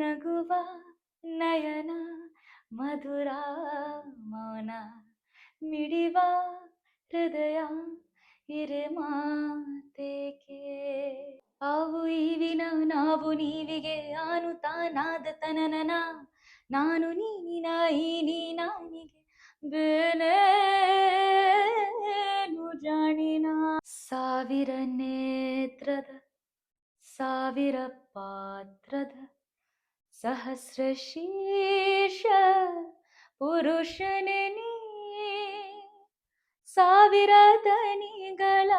ನಗುವ ನಯನ ಮಧುರ ಮೌನ ಮಿಡಿವ ಹೃದಯ ಹಿರೆ ಮಾತೇಕೆ ಅವು ಈವಿನ ನಾವು ನೀವಿಗೆ ಆನು ತಾನಾದ ತನನನ ನಾನು ನೀನಿನ ಈ ನೀನಾನಿಗೆ ಬೇನೇನು ಜಾಣಿನ ಸಾವಿರ ನೇತ್ರದ ಸಾವಿರ ಪಾತ್ರದ ಸಹಸ್ರ ಶೀರ್ಷ ಪುರುಷನೇ ನೀ ಸಾವಿರ ದನಿಗಳ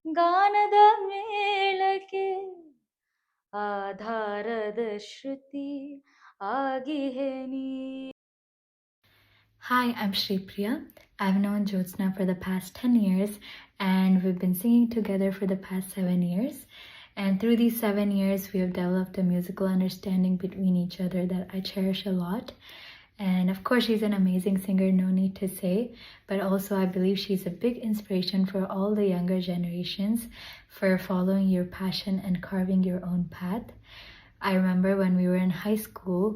ಗಾನದ ಮೇಳಕ್ಕೆ ಆಧಾರದ ಶ್ರುತಿ ಆಗಿಹೆ ನೀ. Hi, I'm Shripriya. I've known Jyotsna for the past 10 years and we've been singing together for the past 7 years. And through these 7 years, we have developed a musical understanding between each other that I cherish a lot. And of course, she's an amazing singer, no need to say. But also, I believe she's a big inspiration for all the younger generations for following your passion and carving your own path. I remember when we were in high school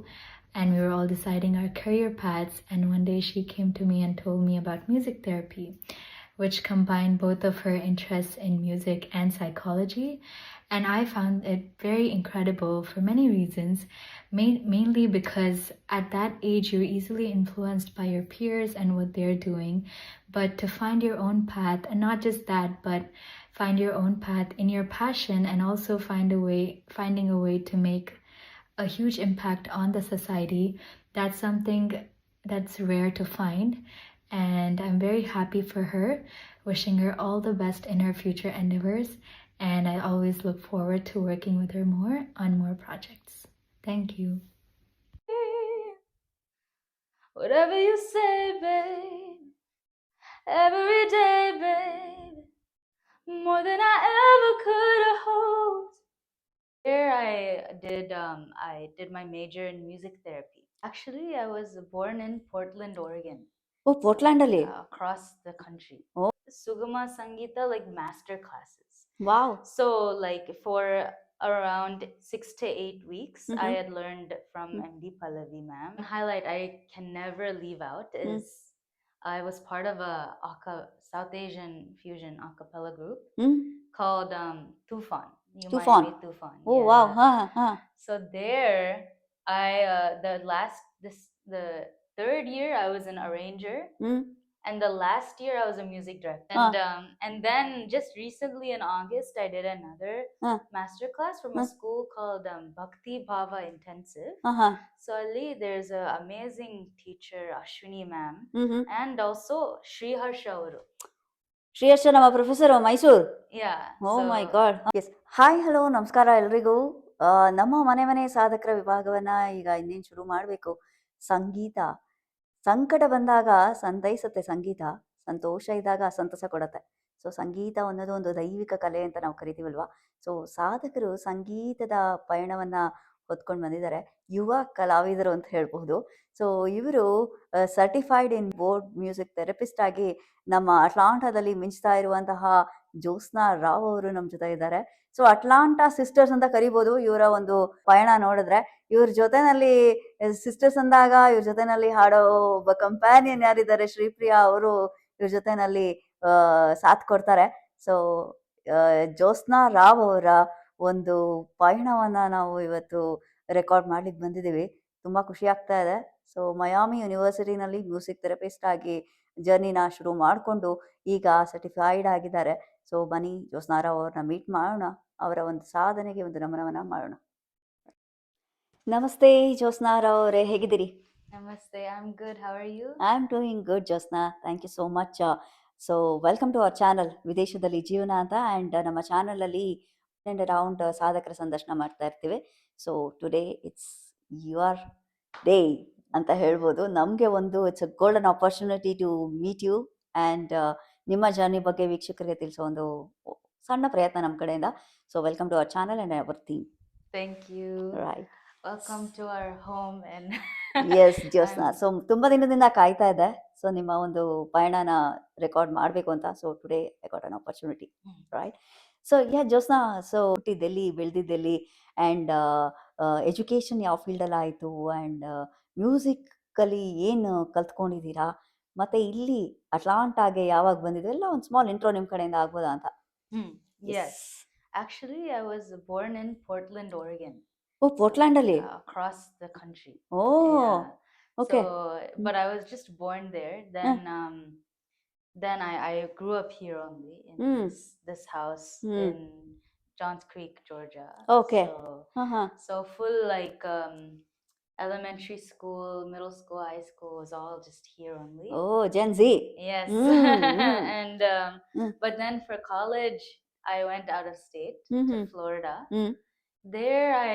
and we were all deciding our career paths, and one day she came to me and told me about music therapy, which combined both of her interests in music and psychology. And I found it very incredible for many reasons, mainly because at that age you're easily influenced by your peers and what they're doing, but to find your own path, and not just that, but find your own path in your passion, and also finding a way to make a huge impact on the society, that's something that's rare to find. And I'm very happy for her, wishing her all the best in her future endeavors, and I always look forward to working with her more on more projects. Thank you. Whatever you say, babe, every day, babe, more than I ever could have hoped. Here I did my major in music therapy. Actually, I was born in Portland, Oregon. Oh Portland ಅಲ್ಲಿ Across the country. Oh. Sugama Sangeeta, like master classes. Wow So, like for around 6 to 8 weeks, I had learned from MD Pallavi ma'am. One highlight I can never leave out is I was part of a South Asian fusion a cappella group called Tufan. You Tufan. might meet Tufan. O wow ಹಾ ಹಾ So there, I the third year I was an arranger, and the last year I was a music director. And then just recently in August I did another master class from a school called Bhakti Bhava Intensive. So Ali, there's an amazing teacher Ashwini ma'am, and also Sri Harsha avaru. Sriharsha ನಮ್ಮ professor Mysuru. Yeah. O my god. S, hi hello ನಮಸ್ಕಾರ ಎಲ್ರಿಗೂ. ನಮ್ಮ ಮನೆ ಸಾಧಕರ ವಿಭಾಗವನ್ನ ಈಗ ಇನ್ನೇನು ಶುರು ಮಾಡಬೇಕು. ಸಂಗೀತ ಸಂಕಟ ಬಂದಾಗ ಸಂತೈಸುತ್ತೆ, ಸಂಗೀತ ಸಂತೋಷ ಇದ್ದಾಗ ಸಂತಸ ಕೊಡುತ್ತೆ. ಸೊ ಸಂಗೀತ ಅನ್ನೋದು ಒಂದು ದೈವಿಕ ಕಲೆ ಅಂತ ನಾವು ಕರಿತೀವಲ್ವಾ. ಸೊ ಸಾಧಕರು ಸಂಗೀತದ ಪಯಣವನ್ನ ಹೊತ್ಕೊಂಡು ಬಂದಿದ್ದಾರೆ, ಯುವ ಕಲಾವಿದರು ಅಂತ ಹೇಳ್ಬಹುದು. ಸೊ ಇವರು ಸರ್ಟಿಫೈಡ್ ಇನ್ ಬೋರ್ಡ್ ಮ್ಯೂಸಿಕ್ ಥೆರಪಿಸ್ಟ್ ಆಗಿ ನಮ್ಮ ಅಟ್ಲಾಂಟಾದಲ್ಲಿ ಮಿಂಚ್ತಾ ಇರುವಂತಹ ಜ್ಯೋತ್ಸ್ನಾ ರಾವ್ ಅವರು ನಮ್ಮ ಜೊತೆ ಇದ್ದಾರೆ. ಸೊ ಅಟ್ಲಾಂಟಾ ಸಿಸ್ಟರ್ಸ್ ಅಂತ ಕರಿಬಹುದು ಇವರ ಒಂದು ಪಯಣ ನೋಡಿದ್ರೆ. ಇವ್ರ ಜೊತೆನಲ್ಲಿ ಸಿಸ್ಟರ್ಸ್ ಅಂದಾಗ ಇವ್ರ ಜೊತೆನಲ್ಲಿ ಹಾಡೋ ಒಬ್ಬ ಕಂಪ್ಯಾನಿಯನ್ ಯಾರಿದ್ದಾರೆ ಶ್ರೀಪ್ರಿಯಾ ಅವರು ಇವ್ರ ಜೊತೆನಲ್ಲಿ ಸಾಥ್ ಕೊಡ್ತಾರೆ. ಸೊ ಜ್ಯೋತ್ಸ್ನಾ ರಾವ್ ಅವರ ಒಂದು ಪಯಣವನ್ನ ನಾವು ಇವತ್ತು ರೆಕಾರ್ಡ್ ಮಾಡ್ಲಿಕ್ಕೆ ಬಂದಿದ್ದೀವಿ. ತುಂಬಾ ಖುಷಿ ಆಗ್ತಾ ಇದೆ. ಸೊ ಮಯಾಮಿ ಯೂನಿವರ್ಸಿಟಿನಲ್ಲಿ ಮ್ಯೂಸಿಕ್ ಥೆರಪಿಸ್ಟ್ ಆಗಿ ಜರ್ನಿನ ಶುರು ಮಾಡಿಕೊಂಡು ಈಗ ಸರ್ಟಿಫೈಡ್ ಆಗಿದ್ದಾರೆ. ಸೊ ಬನ್ನಿ ಜ್ಯೋತ್ಸ್ನಾ ರಾವ್ ಅವ್ರನ್ನ ಮೀಟ್ ಮಾಡೋಣ, ಅವರ ಒಂದು ಸಾಧನೆಗೆ ಒಂದು ನಮನವನ್ನ ಮಾಡೋಣ. ನಮಸ್ತೆ ಜ್ಯೋತ್ಸ್ನಾ ರಾವ್ ಅವರೇ, ಹೇಗಿದ್ದೀರಿ? Namaste, I'm good. How are you? I am doing good Jyotsna, thank you so much. So welcome to our channel ವಿದೇಶದಲ್ಲಿ ಜೀವನ ಅಂತ. ಆ್ಯಂಡ್ ನಮ್ಮ ಚಾನಲಲ್ಲಿ ಅಂಡ್ ಅರೌಂಡ್ ಸಾಧಕರ ಸಂದರ್ಶನ ಮಾಡ್ತಾ ಇರ್ತೀವಿ. So today it's your day ಅಂತ ಹೇಳ್ಬೋದು. ನಮಗೆ ಒಂದು it's a golden opportunity to meet you and ನಿಮ್ಮ ಜರ್ನಿ ಬಗ್ಗೆ ವೀಕ್ಷಕರಿಗೆ ತಿಳಿಸೋ ಒಂದು ಸಣ್ಣ ಪ್ರಯತ್ನ ನಮ್ಮ ಕಡೆಯಿಂದ. So welcome to our channel and our theme. Thank you. Right, Welcome to our home and yes Jyotsna. So ತುಂಬಾ ದಿನದಿಂದ ಕಾಯ್ತಾ ಇದೆ ಸೊ ನಿಮ್ಮ ಒಂದು ಪಯಣನ ರೆಕಾರ್ಡ್ ಮಾಡಬೇಕು ಅಂತ. So today I got an opportunity, right? So yeah Jyotsna, so ಹುಟ್ಟಿದ್ದೆಲ್ಲಿ, ಬೆಳೆದಿದ್ದೆಲ್ಲಿ, ಆ್ಯಂಡ್ ಎಜುಕೇಷನ್ ಯಾವ ಫೀಲ್ಡಲ್ಲಿ ಆಯಿತು ಆ್ಯಂಡ್ ಮ್ಯೂಸಿಕಲ್ಲಿ ಏನು ಕಲ್ತ್ಕೊಂಡಿದ್ದೀರಾ ಮತ್ತು ಇಲ್ಲಿ ಅಟ್ಲಾಂಟಾಗೆ ಯಾವಾಗ ಬಂದಿದೆ ಎಲ್ಲ ಒಂದು ಸ್ಮಾಲ್ ಇಂಟ್ರೋ ನಿಮ್ಮ ಕಡೆಯಿಂದ ಆಗ್ಬೋದಾ ಅಂತ. Yes. Actually, I was born in Portland, Oregon. Oh ಪೋರ್ಟ್ಲ್ಯಾಂಡಲ್ಲಿ. Across the country. Oh Yeah. Okay. So, but I was just born there. Then I grew up here only in this house in Johns Creek, Georgia. Okay. So full like elementary school, middle school, high school was all just here only. Oh, Gen Z. Yes. And but then for college, I went out of state to Florida. There I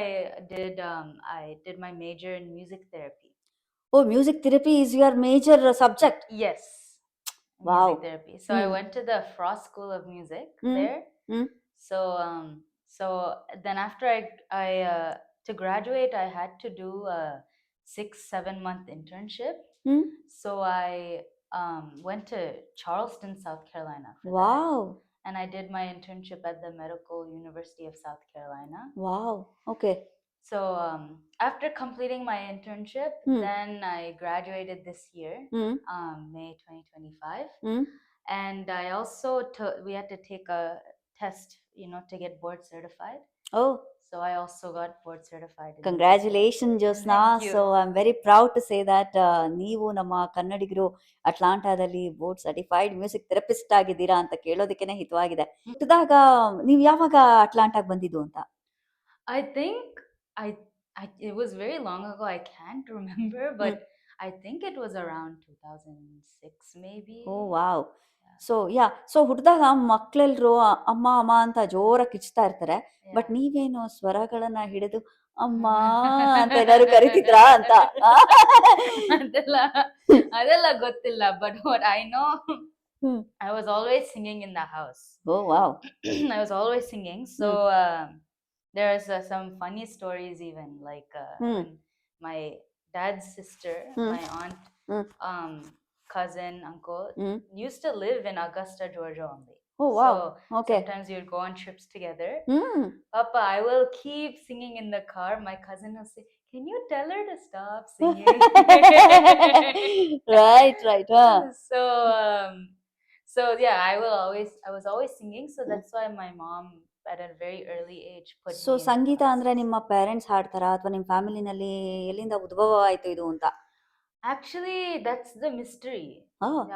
did my major in music therapy. Oh, music therapy is your major subject? Yes. Wow. Music therapy. So I went to the Frost School of Music there. So then after I to graduate, I had to do a 6-7 month internship. So I went to Charleston, South Carolina for Wow. that. And I did my internship at the Medical University of South Carolina. Wow. Okay. So after completing my internship, then I graduated this year, May 2025. And I also we had to take a test, to get board certified. Oh. So I also got board certified. Congratulations, Jyotsna. Thank you. So I'm very proud to say that ನೀವು ನಮ್ಮ ಕನ್ನಡಿಗರು ಅಟ್ಲಾಂಟಾದಲ್ಲಿ board certified music therapist ಆಗಿದ್ದೀರಾ ಅಂತ ಕೇಳೋದಕ್ಕೇನೆ ಹಿತವಾಗಿದೆ. ಹುಟ್ಟಿದಾಗ ನೀವು ಯಾವಾಗ ಅಟ್ಲಾಂಟಾಗೆ ಬಂದಿದ್ದು ಅಂತ? I think it was very long ago. I can't remember, but I think it was around 2006 maybe. Oh wow. So ಹುಟ್ಟಿದಾಗ ಮಕ್ಕಳೆಲ್ಲರೂ ಅಮ್ಮ ಅಮ್ಮ ಅಂತ ಜೋರಾಗಿ ಕಿಚ್ತಾ ಇರ್ತಾರೆ. ಬಟ್ ನೀವೇನು ಸ್ವರಗಳನ್ನ ಹಿಡಿದು ಅಮ್ಮ ಅಂತ ಏನಾದ್ರು ಕರಿತಿದ್ರಾ ಅಂತ? ಅದೆಲ್ಲ ಗೊತ್ತಿಲ್ಲ. But what I know, I was always singing in the house. Oh wow. I was always singing. So there's some funny stories even, like my dad's sister, my aunt, cousin, uncle used to live in Augusta, Georgia only. Oh wow. So okay. Sometimes we would go on trips together. Papa, I will keep singing in the car. My cousin will say, "Can you tell her to stop singing?" Right. So yeah, I was always singing. So that's why my mom at a very early age put me in Sangeetha classes. ಅಂದ್ರೆ ನಿಮ್ಮ parents ಹಾಡ್ತಾರಾ ಅಥವಾ ನಿಮ್ಮ ಫ್ಯಾಮಿಲಿನಲ್ಲಿ ಎಲ್ಲಿಂದ ಉದ್ಭವ ಆಯ್ತು ಇದು ಅಂತ? Actually, that's the mystery.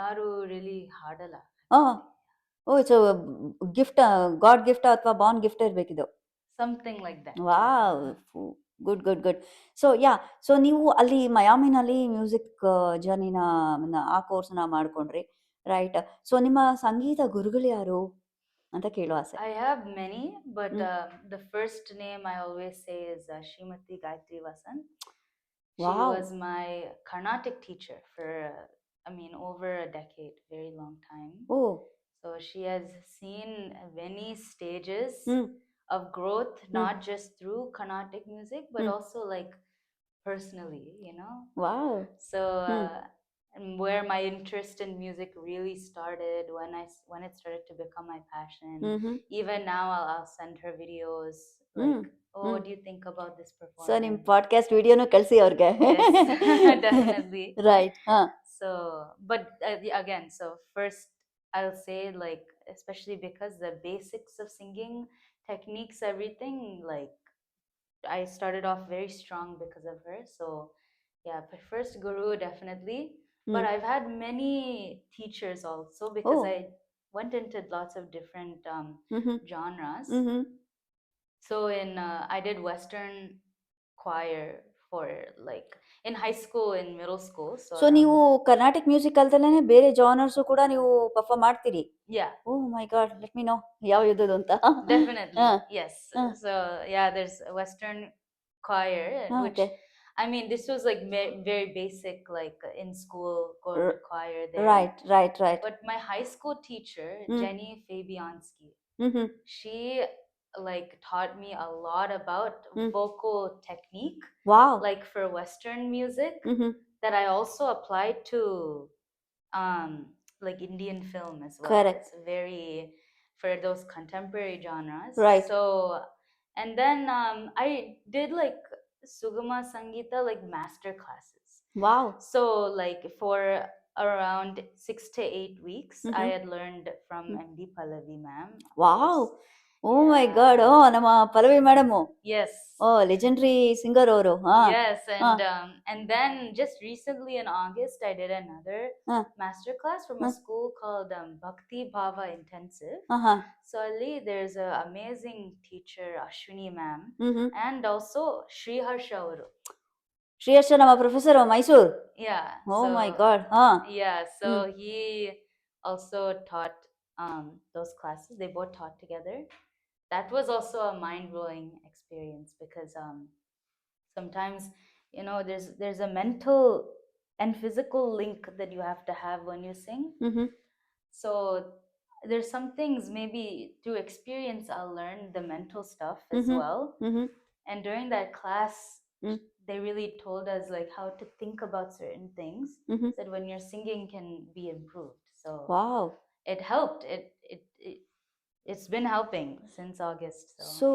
ಯಾರು really ಹಾಡಲ್ಲ. ಇಟ್ಸ್ ಗಿಫ್ಟ್, ಗಾಡ್ ಗಿಫ್ಟ್ ಅಥವಾ ಬಾರ್ನ್ ಗಿಫ್ಟ್ ಇರಬೇಕಿದು. Something like that. Wow, good. So ನೀವು ಅಲ್ಲಿ ಮಯಾಮಿನಲ್ಲಿ ಮ್ಯೂಸಿಕ್ ಜರ್ನಿನ ಆ ಕೋರ್ಸ್ನ ಮಾಡ್ಕೊಂಡ್ರಿ, ರೈಟ್? ಸೊ ನಿಮ್ಮ ಸಂಗೀತ ಗುರುಗಳು ಯಾರು ಅಂತ ಕೇಳೋ ಆಸೆ. I have many, but the first name I always say is Srimati Gayatri Vasant. She was my Carnatic teacher for over a decade, very long time. So she has seen many stages of growth, not just through Carnatic music, but also like personally, Wow. So where my interest in music really started, when it started to become my passion. Even now I'll send her videos like, what do you think about this performance? So ನಿಮ್ಮ podcast ವಿಡಿಯೋನು ಕಳಿಸಿ ಅವ್ರಿಗೆ. Yes, definitely. Right. So but again, so first I'll say, like, especially because the basics of singing, techniques, everything, like I started off very strong because of her. So yeah, but first guru definitely. But I've had many teachers also, because I went into lots of different genres. So I did Western choir for like in high school, in middle school. So ನೀವು Carnatic music ಅಲ್ದಲೇನೆ ಬೇರೆ genres ಕೂಡ ನೀವು perform ಮಾಡ್ತೀರಿ? Yeah. Oh my god, let me know ಯಾವ ಯಾವುದು ಅಂತ. Definitely. Yes. So yeah, there's Western choir, which this was like very basic, like in school, go to choir there. Right. But my high school teacher, Jenny Fabianski, she like taught me a lot about vocal technique. Wow. Like for Western music, that I also applied to like Indian film as well. Correct. It's very for those contemporary genres. Right. So And then I did like Sugama Sangita like master classes. Wow. So like for around 6 to 8 weeks, I Mhm. had learned from Mm. MD Pallavi ma'am. Of Wow. course. Oh my God. Yeah. Oh, ನಮ್ಮ Pallavi madam. Yes. Oh, legendary singer ಅವರು. ಹಾ. Yes, ಹಾ. and then just recently in August, I did another ಹಾ. master class from a school called Bhakti Bhava Intensive. ಹಾ. ಹಾ. So Ali, there's an amazing teacher, Ashwini ma'am, Mhm. and also Sri Harsha avaru. Sriharsha ನಮ್ಮ professor Mysuru. Yeah. Oh so, my God. ಹಾ. Yeah, so he also taught those classes. They both taught together. That was also a mind-blowing experience because sometimes there's a mental and physical link that you have to have when you sing. Mhm. So there's some things maybe through experience I'll learn the mental stuff as Mhm. well. Mhm. And during that class, Mm. they really told us like how to think about certain things Mhm. that when your singing can be improved. So Wow. it helped. It's been helping since August. So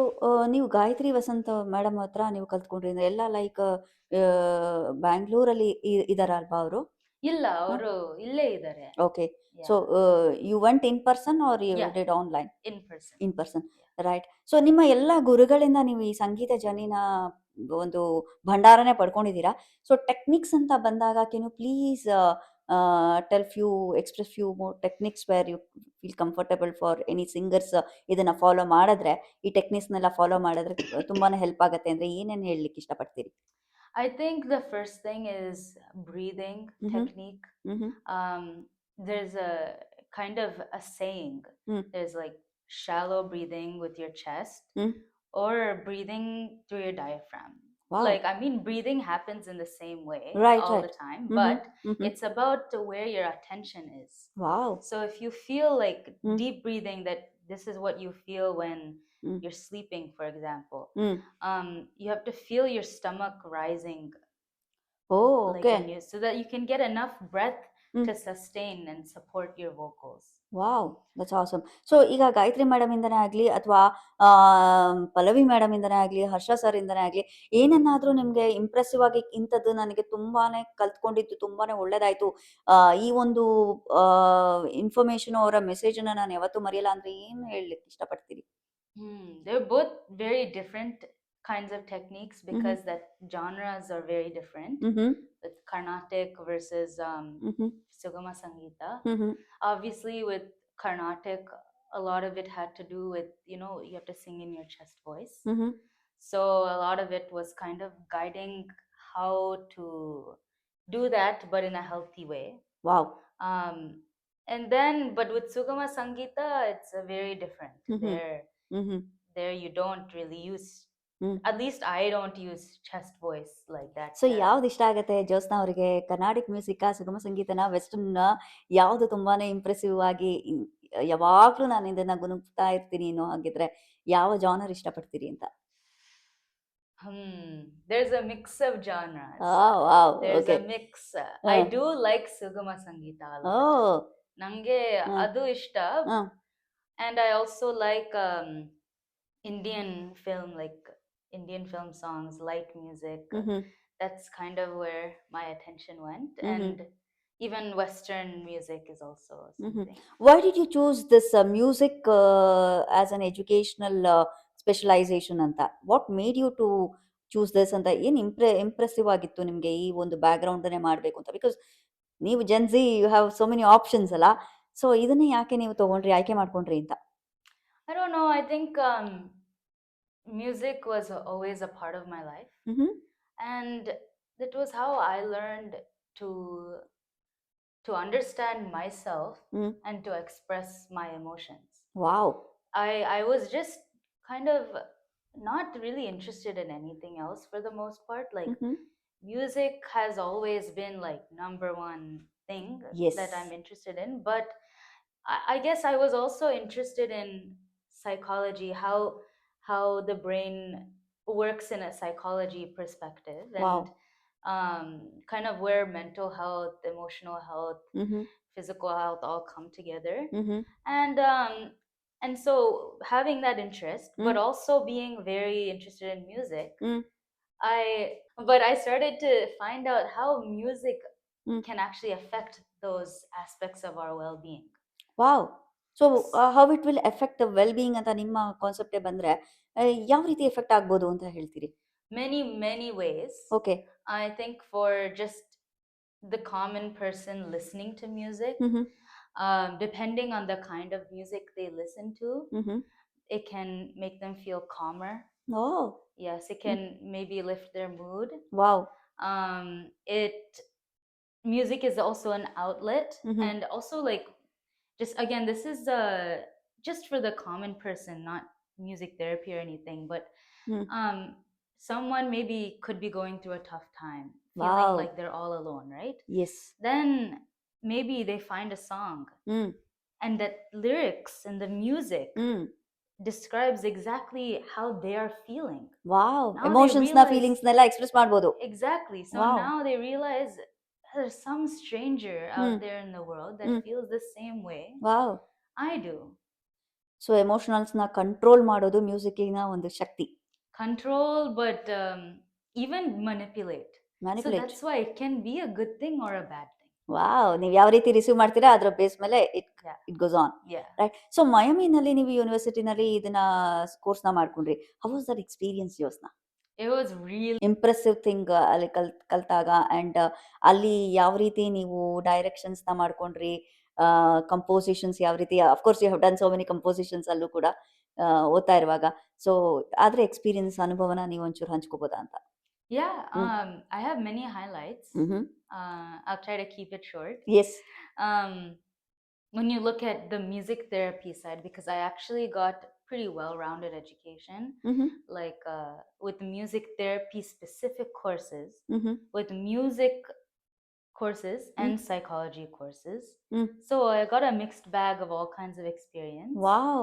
ನೀವು ಗಾಯತ್ರಿ ವಸಂತ madam ಹತ್ರ ನೀವು ಕಲ್ತ್ಕೊಂಡ್ರಿ ಅಂದ್ರೆ ಎಲ್ಲ like ಬ್ಯಾಂಗ್ಳೂರಲ್ಲಿ ಇದಾರಲ್ವಾ ಅವರು? ಇಲ್ಲ, ಅವರು ಇಲ್ಲೇ ಇದ್ದಾರೆ. Okay. So you went in person or you did online? In person, right. So ನಿಮ್ಮ ಎಲ್ಲ ಗುರುಗಳಿಂದ ನೀವು ಈ ಸಂಗೀತ ಜನಿನ ಒಂದು ಭಂಡಾರನೇ ಪಡ್ಕೊಂಡಿದ್ದೀರಾ. ಸೊ ಟೆಕ್ನಿಕ್ಸ್ ಅಂತ ಬಂದಾಗ can you please express few more techniques where you feel comfortable for any singers ಇದನ್ನ ಫಾಲೋ ಮಾಡಿದ್ರೆ, ಈ ಟೆಕ್ನಿಕ್ಸ್ನೆಲ್ಲ ಫಾಲೋ ಮಾಡಿದ್ರೆ ತುಂಬಾನೇ ಹೆಲ್ಪ್ ಆಗುತ್ತೆ ಅಂದ್ರೆ ಏನೇನು ಹೇಳಲಿಕ್ಕೆ ಇಷ್ಟಪಡ್ತೀರಿ? I think the first thing is breathing technique. There's a kind of a saying. There's like shallow breathing with your chest or breathing through your diaphragm. Wow. Like, I mean, breathing happens in the same way all the time, but it's about where your attention is. Wow. So if you feel like deep breathing, that this is what you feel when you're sleeping, for example. You have to feel your stomach rising. Oh, like okay. when so that you can get enough breath to sustain and support your vocals. Wow, that's awesome. So ಈಗ Gayatri madam ಇಂದನೇ ಆಗಲಿ ಅಥವಾ Pallavi madam ಇಂದನೇ ಆಗಲಿ, ಹರ್ಷ sir ಇಂದನೇ ಆಗಲಿ, ಏನನ್ನಾದರೂ ನಿಮಗೆ impressive ಆಗಿ ಇಂಥದ್ದು ನನಗೆ ತುಂಬಾನೇ ಕಲ್ತ್ಕೊಂಡಿದ್ದು ತುಂಬಾನೇ ಒಳ್ಳೇದಾಯ್ತು, ಈ ಒಂದು ಇನ್ಫಾರ್ಮೇಶನ್ ಅವರ ಮೆಸೇಜನ್ನ ನಾನು ಯಾವತ್ತೂ ಮರೆಯಲ್ಲ ಅಂದ್ರೆ ಏನು ಹೇಳಲಿಕ್ಕೆ ಇಷ್ಟಪಡ್ತೀರಿ? They're both very different kinds of techniques because that genres are very different. With Carnatic versus Sugama Sangita. Obviously, with Carnatic, a lot of it had to do with, you have to sing in your chest voice. So a lot of it was kind of guiding how to do that, but in a healthy way. Wow. And then, but with Sugama Sangita, it's a very different. There you don't really use, at least I don't use chest voice like that. So ಯಾವ್ದು ಇಷ್ಟ ಆಗುತ್ತೆ ಜ್ಯೋತ್ಸ್ನಾ ಅವರಿಗೆ? Carnatic music, ಸುಗಮ ಸಂಗೀತನ, western, ಯಾವುದು ತುಂಬಾನೇ impressive ಆಗಿ ಯಾವಾಗ್ಲೂ ನಾನು ಇದನ್ನ ಗುನುಗ್ತಾ ಇರ್ತೀನಿ ಅನ್ನೋ ಹಾಗಿದ್ರೆ ಯಾವ ಜಾನರ್ ಇಷ್ಟಪಡ್ತೀರಿ ಅಂತ? There's a mix of genres. Oh, wow. There's Okay. a mix. I do like Sugama Sangita a lot. Oh. Nange adu ishta. And I also like Indian film, like Indian film songs, light music. That's kind of where my attention went. And even Western music is also something. Why did you choose this music as an educational specialization ಅಂತ? What made you to choose this ಅಂತ? ಏನು impressive ಆಗಿತ್ತು ನಿಮಗೆ ಈ ಒಂದು back ಗ್ರೌಂಡನ್ನೇ ಮಾಡಬೇಕು ಅಂತ? Because ನೀವು Gen Z, you have so many options ಅಲ್ಲ. ಸೊ ಇದನ್ನೇ ಯಾಕೆ ನೀವು ತಗೊಂಡ್ರಿ, ಆಯ್ಕೆ ಮಾಡ್ಕೊಂಡ್ರಿ ಅಂತ? I don't know. I think music was always a part of my life. And that was how I learned to understand myself and to express my emotions. Wow. I was just kind of not really interested in anything else for the most part. Like music has always been like number one thing that I'm interested in. But I guess I was also interested in psychology, how the brain works in a psychology perspective. Wow. And kind of where mental health, emotional health, physical health all come together. And And so having that interest, but also being very interested in music, I started to find out how music can actually affect those aspects of our well-being. Wow! So how it will effect the well being ಅಂತ ನಿಮ್ಮ ಕಾನ್ಸೆಪ್ಟೇ ಬಂದ್ರೆ ಯಾವ ರೀತಿ effect ಆಗ್ಬೋದು ಅಂತ ಹೇಳ್ತೀರಿ? Many ways. Okay. I think for just the common person listening to music, depending on the kind of music they listen to, it can make them feel calmer. Oh. Yes, it can maybe lift their mood. Wow. Music is also an outlet, and also like, just again, this is just for the common person, not music therapy or anything, but someone maybe could be going through a tough time, feeling like they're all alone, right? Yes. Then maybe they find a song, and that lyrics and the music describes exactly how they are feeling. Wow. Now Emotions na feelings nella express ಮಾಡಬಹುದು. Exactly. So now they realize there's some stranger out there in the world that feels the same way I do. So emotionals na control ಮಾಡೋದು ಮ್ಯೂಸಿಕ್ಕಿನ ಒಂದು ಶಕ್ತಿ. Control, but even manipulate. So that's why it can be a good thing or a bad thing. Wow! ನೀವು ಯಾವ ರೀತಿ receive ಮಾಡ್ತೀರಾ ಅದರ base ಮೇಲೆ it goes on. Right. So ಮಯಾಮಿನಲ್ಲಿ ನೀವು ಯೂನಿವರ್ಸಿಟಿನಲ್ಲಿ ಇದನ್ನ ಕೋರ್ಸ್ನ ಮಾಡ್ಕೊಂಡ್ರಿ. How was that experience Jyotsna? It was really impressive thing ಅಲ್ಲಿ ಕಲ್ತಾಗ, ಅಂಡ್ ಅಲ್ಲಿ ಯಾವ ರೀತಿ ನೀವು ಡೈರೆಕ್ಷನ್ಸ್ನ ಮಾಡ್ಕೊಂಡ್ರಿ, ಕಂಪೋಸಿಷನ್ಸ್ ಯಾವ ರೀತಿ, of course you have done so many compositions ಅಲ್ಲೂ ಕೂಡ ಓದ್ತಾ ಇರುವಾಗ. ಸೊ ಆದ್ರೆ ಎಕ್ಸ್ಪೀರಿಯನ್ಸ್ ಅನುಭವನ ನೀವು ಒಂಚೂರು ಹಂಚ್ಕೋಬೋದಾ ಅಂತ? Yeah, I have many highlights. I'll try to keep it short. Yes. When you look at the music therapy side, because I actually got pretty well-rounded education, like with music therapy specific courses, with music courses and psychology courses. So I got a mixed bag of all kinds of experience. Wow.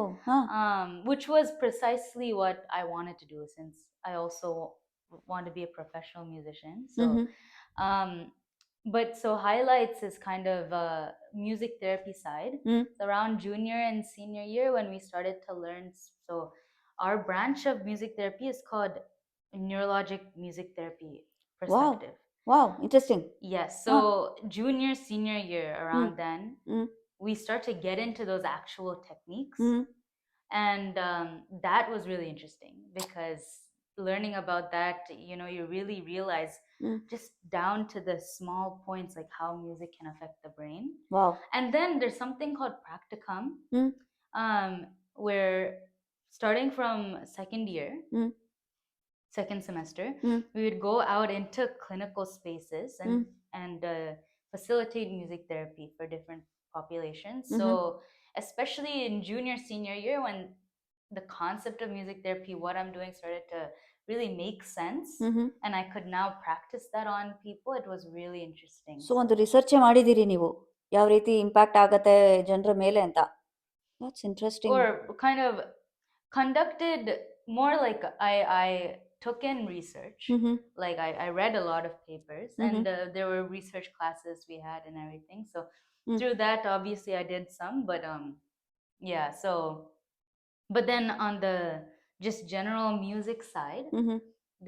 Which was precisely what I wanted to do, since I also want to be a professional musician. So but so highlights is kind of music therapy side. Around junior and senior year, when we started to learn, so our branch of music therapy is called neurologic music therapy perspective. Wow, interesting. Yes. So junior, senior year, around then, we start to get into those actual techniques. And that was really interesting, because learning about that, you really realize just down to the small points, like how music can affect the brain. Wow. And then there's something called practicum, where starting from second semester, we would go out into clinical spaces and facilitate music therapy for different populations. So especially in junior, senior year, when the concept of music therapy, what I'm doing, started to really make sense, and I could now practice that on people, it was really interesting. So ಒಂದು research ಮಾಡಿದಿರಿ ನೀವು, ಯಾವ ರೀತಿ impact ಆಗತ್ತೆ ಜನರ ಮೇಲೆ ಅಂತ. That's interesting. Or kind of conducted more like I took in research. Like I read a lot of papers, and there were research classes we had and everything. So through that, obviously I did some, but yeah. So, but then on the just general music side,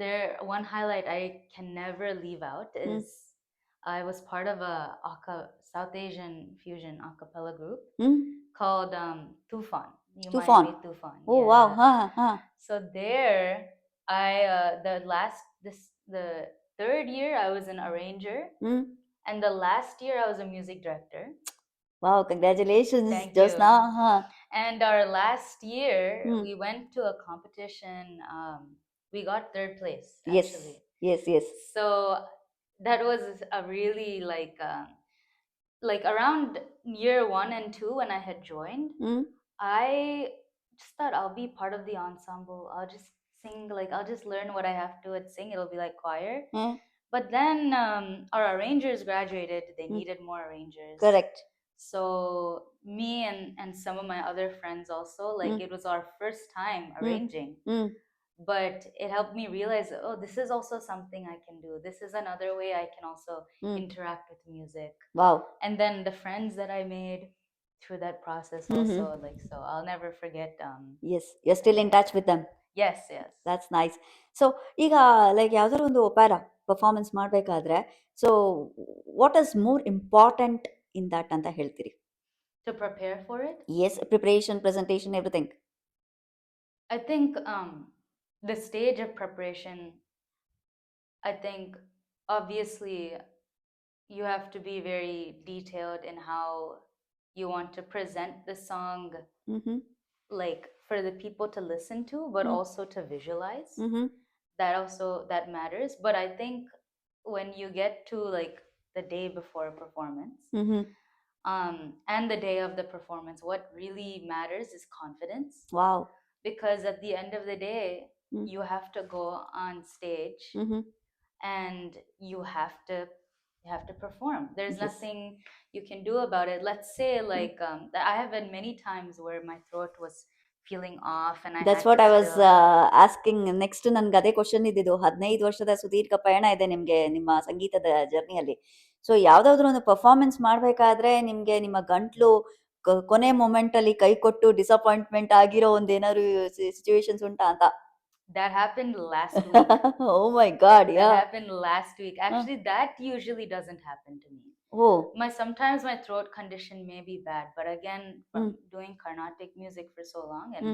there one highlight I can never leave out is I was part of a South Asian fusion a cappella group called Tufan. You might meet Tufan. Oh, yeah. Wow. So there, I the third year I was an arranger, and the last year I was a music director. Wow, congratulations. Thank Josna. you. And our last year, we went to a competition. We got third place, actually. Yes. So that was a really like around year 1 and 2 when I had joined, I just thought I'll be part of the ensemble. I'll just sing, like I'll just learn what I have to and sing. It'll be like choir. But then our arrangers graduated. They needed more arrangers. Correct. So me and some of my other friends also, like it was our first time arranging. But it helped me realize, oh, this is also something I can do. This is another way I can also interact with music. Wow. And then the friends that I made through that process Mhm. also. Like, so I'll never forget. Yes, you're still in touch with them. Yes. That's nice. So ಈಗ like ಯಾವ್ದಾದ್ರು ಒಂದು Opera performance ಮಾಡಬೇಕಾದ್ರೆ so what is more important in that ಅಂತ ಹೇಳ್ತೀರಿ? To prepare for it, Yes, preparation, presentation, everything. I think the stage of preparation, I think obviously you have to be very detailed in how you want to present the song, Mm-hmm. like for the people to listen to, but also to visualize. Mm-hmm. That matters. But I think when you get to like the day before a performance, Mm-hmm. and the day of the performance, what really matters is confidence. Wow. Because at the end of the day, Mm. you have to go on stage Mm-hmm. and you have to perform. There's Yes. nothing you can do about it. Let's say like I have been many times where my throat was feeling off and I That's had what to I was still asking. Next ನನ್ಗೆ ಅದೇ question ಇದ್ದಿದ್ದು. 15 ವರ್ಷದ ಸುದೀರ್ಘ ಪಯಣ ಇದೆ ನಿಮ್ಗೆ ನಿಮ್ಮ ಸಂಗೀತದ ಜರ್ನಿಯಲ್ಲಿ. ಸೊ ಯಾವ್ದಾದ್ರು ಒಂದು ಪರ್ಫಾರ್ಮೆನ್ಸ್ ಮಾಡ್ಬೇಕಾದ್ರೆ ನಿಮ್ಗೆ ನಿಮ್ಮ ಗಂಟ್ಲು ಕೊನೆ ಮೊಮೆಂಟ್ ಅಲ್ಲಿ ಕೈ ಕೊಟ್ಟು ಡಿಸಪಾಯಿಂಟ್ಮೆಂಟ್ ಆಗಿರೋ ಒಂದೇನಾದ್ರು ಸಿಚುವೇಶನ್ಸ್ ಉಂಟಾ ಅಂತ? that happened last week. Oh my God, That yeah. happened last week. Actually, that usually doesn't happen to me. Oh. Sometimes my throat condition may be bad, but again, from doing Carnatic music for so long and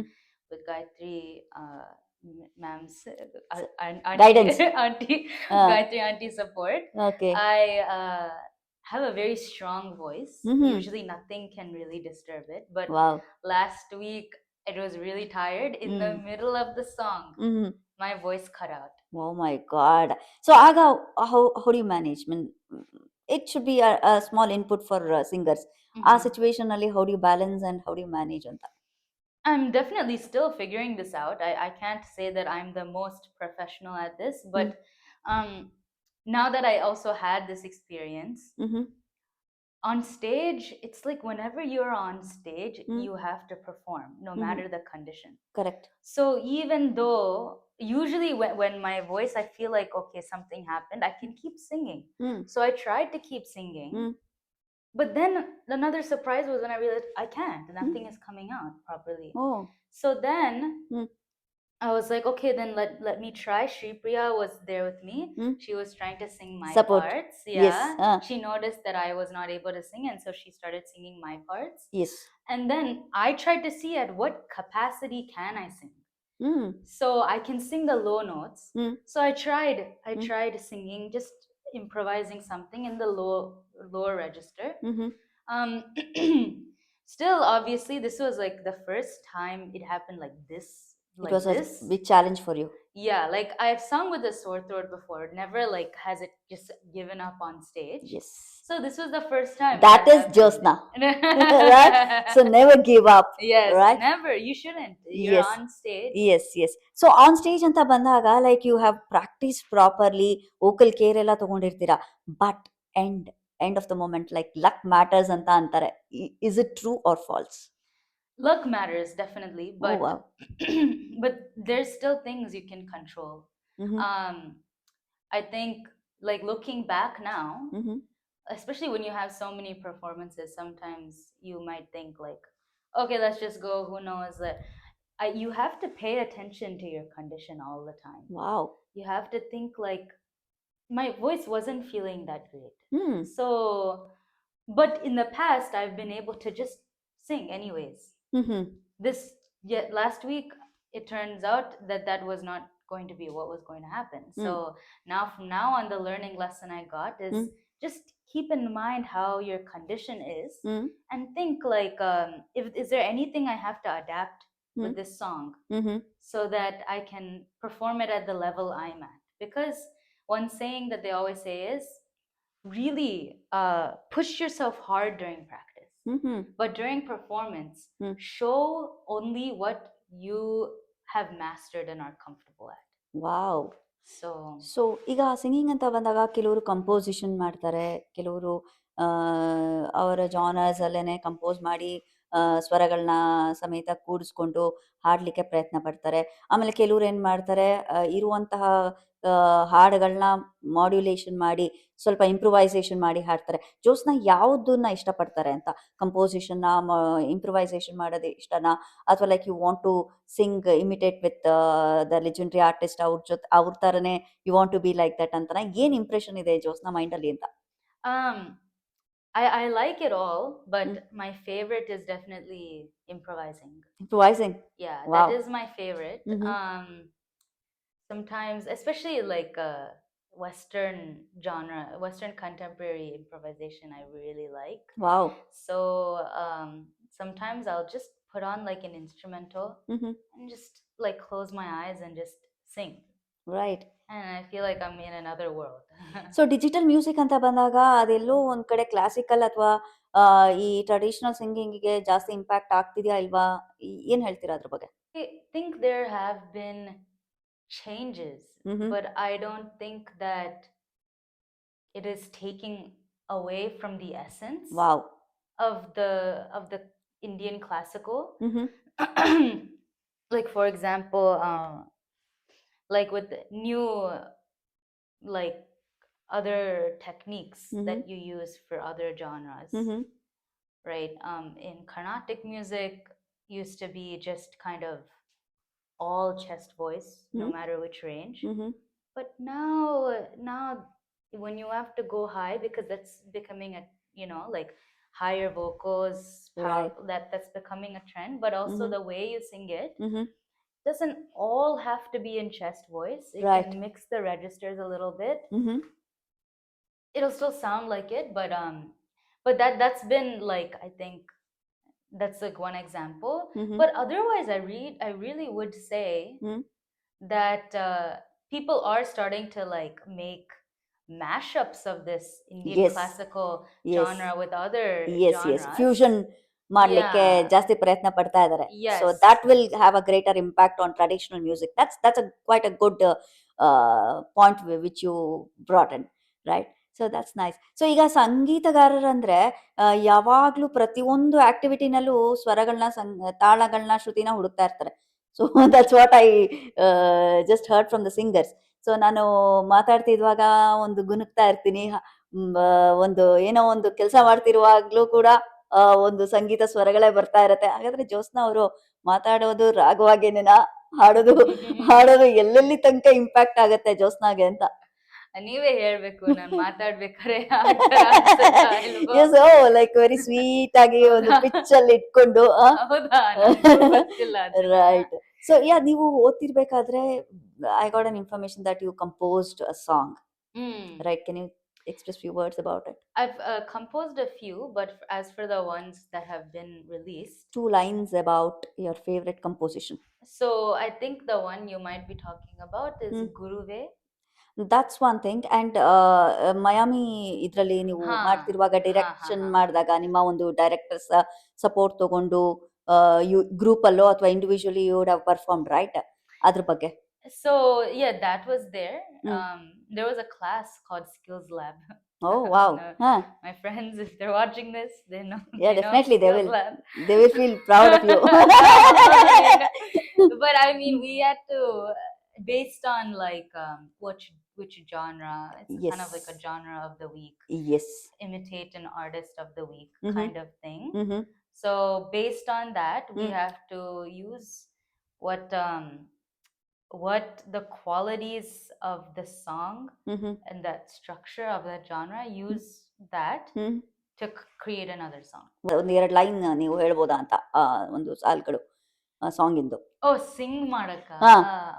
with Gayatri ma'am's Guidance. auntie Gayatri auntie support, Okay. I have a very strong voice. Mhm. Usually nothing can really disturb it, but Wow. last week it was really tired. In the middle of the song, my voice cut out. Oh my God. So ಆಗ how do you manage? I mean, it should be a small input for singers. ಆ situation ಅಲ್ಲಿ how do you balance and how do you manage ಅಂತ? I'm definitely still figuring this out. I can't say that I'm the most professional at this, but now that I also had this experience, on stage, it's like whenever you're on stage, you have to perform no matter the condition. Correct. So even though usually when my voice, I feel like, okay, something happened, I can keep singing. So I tried to keep singing. But then another surprise was when I realized I can't. Nothing is coming out properly. Oh. So then I was like, okay, then let me try. Shri Priya was there with me. She was trying to sing my Support. parts. Yes. Yeah. She noticed that I was not able to sing, and so she started singing my parts. Yes. And then I tried to see at what capacity can I sing. So I can sing the low notes. So I tried singing, just improvising something in the lower register. Still, obviously, this was like the first time it happened like this. It was a big challenge for you. Yeah, like I've sung with a sore throat before. Never like has it just given up on stage. Yes. So this was the first time. That is Jyotsna. Right? So never give up. Yes, right? never. You shouldn't. You're Yes. on stage. Yes. So on stage ಅಂತ ಬಂದಾಗ like you have practiced properly, vocal care ಎಲ್ಲ ತಗೊಂಡಿರ್ತೀರಾ. But end of the moment, like luck matters ಅಂತ ಅಂತಾರೆ. Is it true or false? Luck matters definitely, but wow. but there's still things you can control. I think like looking back now, especially when you have so many performances, sometimes you might think like, okay, let's just go, who knows that you have to pay attention to your condition all the time. Wow. You have to think like, my voice wasn't feeling that great. So but in the past I've been able to just sing anyways. Last week it turns out that was not going to be what was going to happen. So from now on, the learning lesson I got is just keep in mind how your condition is and think like, is there anything I have to adapt with this song so that I can perform it at the level I'm at? Because one saying that they always say is, really push yourself hard during practice. But during performance, show only what you have mastered and are comfortable at. Wow. So ಈಗ singing ಅಂತ ಬಂದಾಗ ಕೆಲವರು composition ಮಾಡ್ತಾರೆ, ಕೆಲವರು ಅವರ genres ಅಲ್ಲೇನೆ compose ಮಾಡಿ ಸ್ವರಗಳನ್ನ ಸಮೇತ ಕೂಡಿಸ್ಕೊಂಡು ಹಾಡಲಿಕ್ಕೆ ಪ್ರಯತ್ನ ಪಡ್ತಾರೆ. ಆಮೇಲೆ ಕೆಲವ್ರು ಏನು ಮಾಡ್ತಾರೆ, ಇರುವಂತಹ ಹಾಡುಗಳನ್ನ ಮಾಡ್ಯುಲೇಷನ್ ಮಾಡಿ ಸ್ವಲ್ಪ ಇಂಪ್ರೂವೈಸೇಷನ್ ಮಾಡಿ ಹಾಡ್ತಾರೆ. ಜ್ಯೋತ್ಸ್ನಾ ಯಾವುದನ್ನ ಇಷ್ಟಪಡ್ತಾರೆ ಅಂತ? ಕಂಪೋಸಿಷನ್ನ, ಇಂಪ್ರೂವೈಸೇಷನ್ ಮಾಡೋದು ಇಷ್ಟನಾ, ಅಥವಾ like you want to sing imitate with the legendary artist ಅವ್ರ ಥರನೇ you want to be like that ಅಂತನಾ? ಏನು ಇಂಪ್ರೆಷನ್ ಇದೆ ಜ್ಯೋತ್ಸ್ನಾ ಮೈಂಡಲ್ಲಿ ಅಂತ? Um, I like it all, but my favorite is definitely improvising. Improvising? Yeah, Wow. that is my favorite. Sometimes, especially like Western genre, Western contemporary improvisation, I really like. Wow. So sometimes I'll just put on like an instrumental and just like close my eyes and just sing. Right. And I feel like I'm in another world. So digital music ಅಂತ ಬಂದಾಗ ಅದೆಲ್ಲೋ ಒಂದ್ ಕಡೆ classical ಅಥವಾ ಈ traditional ಸಿಂಗಿಂಗಿಗೆ ಜಾಸ್ತಿ impact ಆಗ್ತಿದ್ಯಾ ಇಲ್ವಾ? ಏನ್ ಹೇಳ್ತೀರಾ ಅದ್ರ ಬಗ್ಗೆ? I think there have been changes, but I don't think that it is taking away from the essence Wow. of the Indian classical. Like for example, like with new like other techniques that you use for other genres, right? In Carnatic music used to be just kind of all chest voice, no matter which range. But now when you have to go high, because that's becoming a, you know, like higher vocals, Right. that's becoming a trend. But also the way you sing it doesn't all have to be in chest voice. It Right. can mix the registers a little bit. It'll still sound like it, but that's been like, I think that's like one example. But otherwise, I really would say that people are starting to like make mashups of this Indian Yes. classical Yes. genre with other Yes, genres. yes. Fusion ಮಾಡ್ಲಿಕ್ಕೆ Yeah. ಜಾಸ್ತಿ ಪ್ರಯತ್ನ ಪಡ್ತಾ ಇದ್ದಾರೆ. Yes. So that will have a greater impact on traditional music. That's a quite a good point which you brought in, right? So that's nice. So ಈಗ ಸಂಗೀತಗಾರರಂದ್ರೆ ಯಾವಾಗ್ಲೂ ಪ್ರತಿಯೊಂದು ಆಕ್ಟಿವಿಟಿನಲ್ಲೂ ಸ್ವರಗಳನ್ನ, ತಾಳಗಳನ್ನ, ಶ್ರುತಿನ ಹುಡುಕ್ತಾ ಇರ್ತಾರೆ. So that's what I just heard from the singers. So ನಾನು ಮಾತಾಡ್ತಿದ್ವಾಗ ಒಂದು ಗುನುಕ್ತಾ ಇರ್ತೀನಿ, ಒಂದು ಏನೋ ಒಂದು ಕೆಲಸ ಮಾಡ್ತಿರುವಾಗ್ಲೂ ಕೂಡ ಒಂದು ಸಂಗೀತ ಸ್ವರಗಳೇ ಬರ್ತಾ ಇರತ್ತೆ. ಹಾಗಾದ್ರೆ ಜ್ಯೋತ್ಸ್ನಾ ಅವರು ಮಾತಾಡೋದು ರಾಗವಾಗೇನೇನಾ, ಹಾಡೋದು ಎಲ್ಲೆಲ್ಲಿ ತನಕ ಇಂಪ್ಯಾಕ್ಟ್ ಆಗತ್ತೆ ಜ್ಯೋತ್ಸ್ನಾಗೆ ಅಂತ? ನೀವೇ ಹೇಳ್ಬೇಕು, ನಾನು ಮಾತಾಡ್ಬೇಕಾದ್ರೆ ಲೈಕ್ ವೆರಿ ಸ್ವೀಟ್ ಆಗಿ ಒಂದು ಪಿಚ್ ಅಲ್ಲಿ ಇಟ್ಕೊಂಡು. ರೈಟ್. ಸೊ ಯಾ, ನೀವು ಓದ್ತಿರ್ಬೇಕಾದ್ರೆ I got an information that you composed a song, right? Can you express few words about it? I've composed a few, but as for the ones that have been released, 2 lines about your favorite composition. So I think the one you might be talking about is Guruve. That's one thing. And ಮಯಾಮಿ ಇದರಲ್ಲಿ ನೀವು ಮಾಡ್ತಿರುವಾಗ, direction ಮಾಡಿದಾಗ, ನಿಮ್ಮ ಒಂದು directors support ತಗೊಂಡು group ಅಲ್ಲೋ ಅಥವಾ individually you would have performed, right? ಅದ್ರ ಬಗ್ಗೆ. So yeah, that was there. There was a class called Skills Lab. Oh wow. My friends, if they're watching this, they know. Yeah, definitely they will. They will feel proud of you. But I mean, we had to, based on like which genre, it's kind of like a genre of the week. Yes. Imitate an artist of the week kind of thing. So based on that, we have to use what the qualities of the song and that structure of that genre, use that to create another song. ಒಂದು 2 line ನೀವು ಹೇಳ್ಬೋದಾ ಅಂತ, ಒಂದು ಸಾಲ್ಗಳು song ಇಂದು? ಓ, ಸಿಂಗ್ ಮಾಡಕ?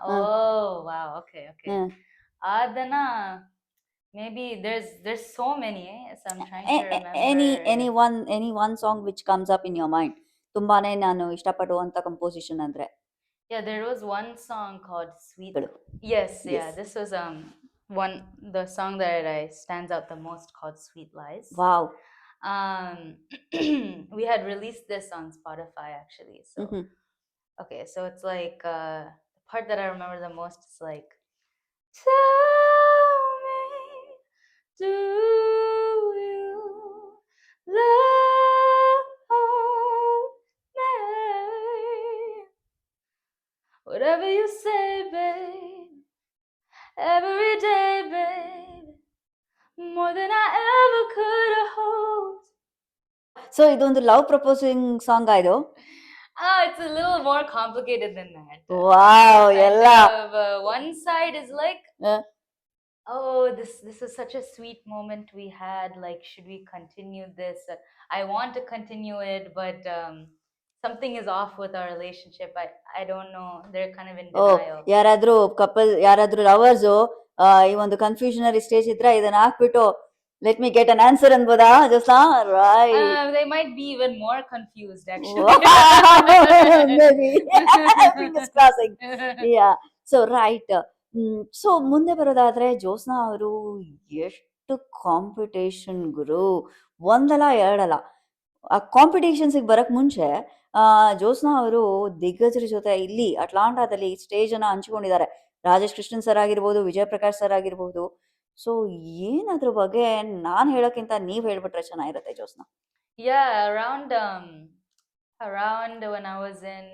ಓ wow, okay okay. ಅದನ್ನ maybe there's so many, so I'm trying to remember. any one song which comes up in your mind, ತುಂಬಾನೇ ನಾನು ಇಷ್ಟಪಡುವಂತ composition ಅಂದ್ರೆ? Yeah, there was one song called Sweet. Yes, yeah, this was the song that I stands out the most, called Sweet Lies. Wow. We had released this on Spotify actually. So okay, so it's like the part that I remember the most is like, tell me, do you love more than I ever could have hoped. So ಇದೊಂದು love proposing song ಇದು. It's a little more complicated than that. Wow, Kind ಎಲ್ಲ of, one side is like, Uh. oh, this is such a sweet moment we had. Like, should we continue this? I want to continue it, but something is off with our relationship. I don't know. They're kind of in denial. ಯಾರಾದ್ರೂ couple, ಯಾರಾದ್ರೂ lovers ಈ ಒಂದು confusionary stage ಇದ್ರೆ ಇದನ್ನ ಹಾಕ್ಬಿಟ್ಟು let me get an answer ಅನ್ಬೋದಾ Jyotsna? Right. They might be even more confused, actually. Maybe. Fingers crossing. Yeah. So right. So ಮುಂದೆ ಬರೋದಾದ್ರೆ ಜೋಸ್ನಾ ಅವರು ಎಷ್ಟು ಕಾಂಪಿಟೇಷನ್ ಗುರು, ಒಂದಲ್ಲ ಎರಡಲ್ಲ. ಆ ಕಾಂಪಿಟೇಷನ್ಸಿಗೆ ಬರಕ್ ಮುಂಚೆ ಜೋಸ್ನಾ ಅವರು ದಿಗ್ಗಜರ ಜೊತೆ ಇಲ್ಲಿ ಅಟ್ಲಾಂಟಾದಲ್ಲಿ ಸ್ಟೇಜ್ ಅನ್ನ ಹಂಚಿಕೊಂಡಿದ್ದಾರೆ. ರಾಜೇಶ್ ಕೃಷ್ಣನ್ ಸರ್ ಆಗಿರ್ಬೋದು, ವಿಜಯ್ ಪ್ರಕಾಶ್ ಸರ್ ಆಗಿರ್ಬೋದು. ಸೊ ಏನಾದ್ರ ಬಗ್ಗೆ ನಾನ್ ಹೇಳೋಕ್ಕಿಂತ ನೀವ್ ಹೇಳ್ಬಿಟ್ರೆ ಚೆನ್ನಾಗಿರುತ್ತೆ Josna. Yeah, around when I was in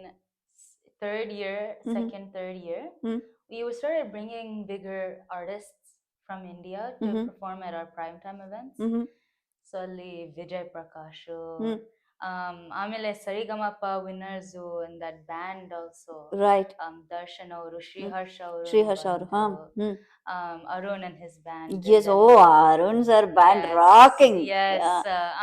third year, second, third year, we started bringing bigger artists from India to perform at our primetime events. So ಅಲ್ಲಿ ವಿಜಯ್ ಪ್ರಕಾಶ್, ಆಮೇಲೆ Saregamapa winners and that band also. Right. Darshan ಅವರು, ಶ್ರೀಹರ್ಷ ಅವರು, Arun and his band. Yes, Arun sir band rocking. Yes.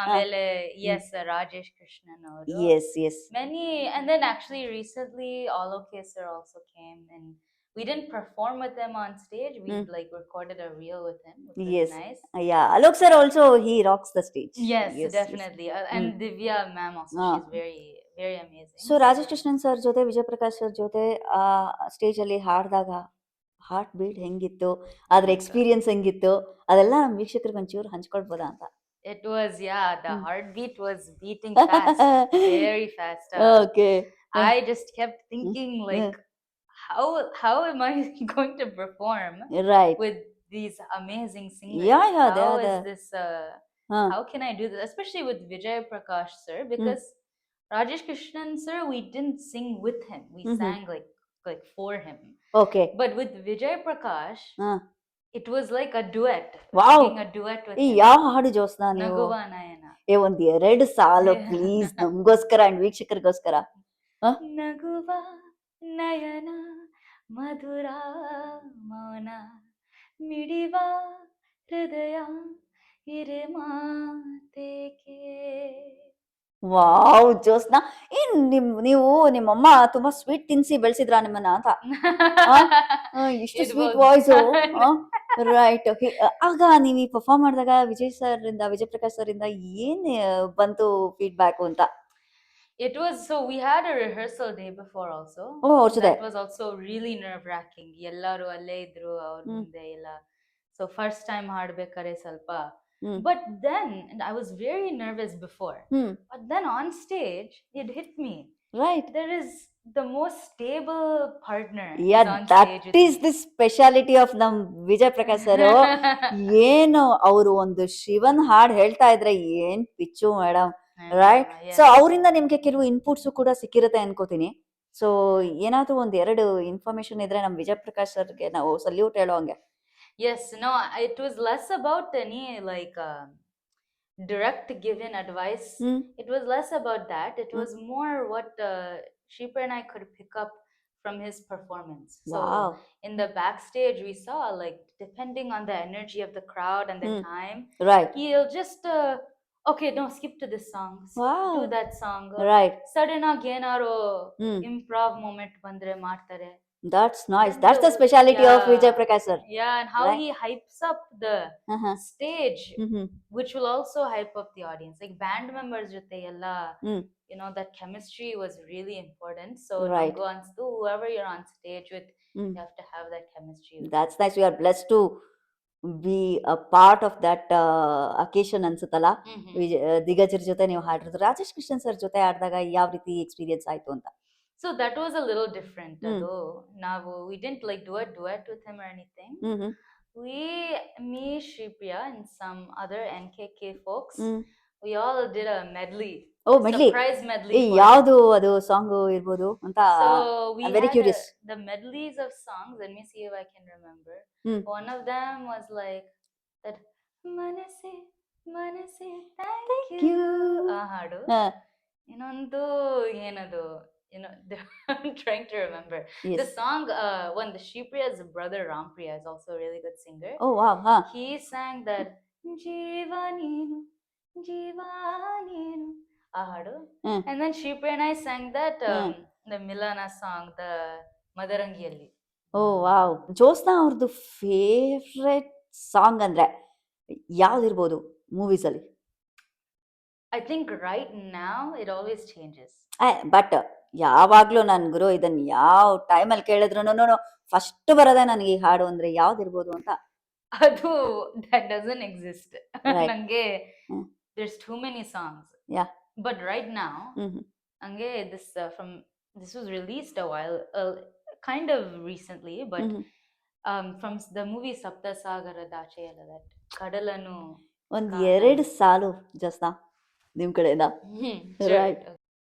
ಆಮೇಲೆ yes, Rajesh Krishnan ಅವರು. Yes. Many, and then actually recently Alok sir also came, and we didn't perform with him on stage. We like recorded a reel with him, which was nice. Yeah, Alok sir also, he rocks the stage. Yes, definitely. And Divya ma'am also, she's very, very amazing. So Rajesh Krishnan sir ಜೊತೆ, Vijay Prakash sir ಜೊತೆ stage ಅಲ್ಲಿ ಹಾಡಿದಾಗ heart beat ಹೆಂಗಿತ್ತು, ಅದ್ರ experience ಹೆಂಗಿತ್ತು, ಅದೆಲ್ಲ ನಮ್ಮ ವೀಕ್ಷಕರಿಗೆ ಒಂಚೂರು ಹಂಚ್ಕೊಳ್ಬೋದಾ ಅಂತ. It was, the heartbeat was beating fast, very fast. Okay. I just kept thinking like, how am I going to perform with these amazing singers? How is this? How can I do this? Especially with Vijay Prakash sir, because Rajesh Krishnan sir, we didn't sing with him. We sang like for him. Okay. But with Vijay Prakash, it was like a duet. Wow. Singing a duet with him. ಯಾವ ಹಾಡು ಜೋಸ್ನಾ ನೀವು? ನಗುವ ನಯನ. ಒಂದ್ 2 ಸಾಲು please, ನಮಗೋಸ್ಕರ and ವೀಕ್ಷಕರಿಗೋಸ್ಕರ. ನಗುವ ನಯನ ಮಧುರ ಮೌನ ಮಿಡಿವ ಹೃದಯ ಹಿರೆ ಮಾತೇಕೆ. ವಾವ್ ಜೋಸ್ನಾ, ನೀವು ನಿಮ್ಮಮ್ಮ ತುಂಬಾ ಸ್ವೀಟ್ ತಿನ್ಸಿ ಬೆಳೆಸಿದ್ರ ನಿಮ್ಮನ್ನ ಅಂತ? ಇಷ್ಟು ಸ್ವೀಟ್ ವಾಯ್ಸು. ರೈಟ್. ಆಗ ನೀವು ಈ ಪರ್ಫಾರ್ಮ್ ಮಾಡಿದಾಗ ವಿಜಯ್ ಪ್ರಕಾಶ್ ಸರ್ ಇಂದ ಏನ್ ಬಂತು ಫೀಡ್ಬ್ಯಾಕ್ ಅಂತ? It was, so we had a rehearsal day before also. That was also really nerve-wracking. Ellaru alle idru ಅವ್ರ ಮುಂದೆ ಎಲ್ಲ. So first time ಹಾಡ್ಬೇಕಾರೆ ಸ್ವಲ್ಪ. But then, and I was very nervous before. But then on stage, it hit me. Right. There is the most stable partner. Yeah, that is the speciality of ನಮ್ Vijay Prakash sir. ಏನು ಅವರು ಒಂದು ಶಿವನ್ ಹಾಡ್ ಹೇಳ್ತಾ ಇದ್ರೆ ಏನ್ pitch madam. Right. So ಅವರಿಂದ ನಿಮ್ಗೆ ಕೆಲವು ಇನ್ಪುಟ್ಸ್ ಕೂಡ ಸಿಕ್ಕಿರುತ್ತೆ ಅನ್ಕೋತೀನಿ. ಸೊ ಏನಾದ್ರೂ ಒಂದ್ 2 ಇನ್ಫಾರ್ಮೇಶನ್ ಇದ್ರೆ ನಮ್ ವಿಜಯ್ ಪ್ರಕಾಶ್ ಸರ್ಗೆ ನಾವು ಸಲ್ಯೂಟ್ ಹೇಳೋ ಹಂಗೆ. Yes, no, it was less about any like direct given advice. It was less about that. It was more what Shreepar and I could pick up from his performance. So in the backstage we saw, like, depending on the energy of the crowd and the time, right, he'll just okay, no, skip to this song, do that song. Right. Sudden agi enaro improv moment bandre ಮಾಡ್ತಾರೆ. That's nice. That's the speciality of Vijay Prakash sir. Yeah, and how he hypes up the stage, which will also hype up the audience. Like band members jothe ella, you know, that chemistry was really important. So go on, whoever you're on stage with, you have to have that chemistry. That's nice. We are blessed to be a part of that occasion ಅನ್ಸುತ್ತಲ್ಲ. ದಿಗ್ಗಜರ ಜೊತೆ ನೀವು ಹಾಡಿರೋದು. Rajesh Krishnan sir ಜೊತೆ ಹಾಡಿದಾಗ ಯಾವ ರೀತಿ experience ಆಯ್ತು ಅಂತ? So that was a little different. We didn't like do a duet with him or anything. Me, Shreepriya, and some other NKK folks, we all did a medley. Oh, medley. Surprise medley. ಯಾವುದು ಅದು song ಇರಬಹುದು ಅಂತ? So we I'm very curious. The medleys of songs. Let me see if I can remember. One of them was like that ಮನಸ್ಸೆ ಮನಸ್ಸೆ thank thank you you. ಆ ಹಾಡು. ಹಾ, ಇನ್ನೊಂದು ಏನದು, I'm trying to remember. The yes. song, one, the Shripriya's brother Rampriya is also a really good singer. Oh wow, ಹಾ. He sang that Jeeva Neenu, Jeeva Neenu, ಆ ಹಾಡು. Hmm. And then Shripriya and I sang that hmm. the Milana song, the Madarangiಯಲ್ಲಿ. Oh wow. Jyotsna ಅವ್ರದ್ದು favourite song ಅಂದ್ರೆ ಯಾವ್ದಿರ್ಬೋದು ಮೂವೀಸಲ್ಲಿ? I think right now it always changes. But ಯಾವಾಗ್ಲೂ ನನ್ ಗುರು ಇದನ್ನ ಯಾವ ಟೈಮಲ್ಲಿ ಕೇಳಿದ್ರು ಫಸ್ಟ್ ಬರೋದೇ ನನಗೆ ಈ ಹಾಡು ಅಂದ್ರೆ ಯಾವ್ದಿರ್ಬೋದು ಅಂತ. ಅದು that doesn't exist. Right. ನಂಗೆ ಹ್ಮ್. there's too many songs. Yeah. But right now, ಹ್ಮ್. ನಂಗೆ this was released a while, kind of recently, but hmm. from the movie Sapta Sagara-dacheಯಲ್ಲ, that ಕಡಲನು ಒಂದ್ ಕಾಣ. 2 ಸಾಲು ಜ್ಯೋತ್ಸ್ನಾ ನಿಮ್ ಕಡೆಯಿಂದ. Sure. Right.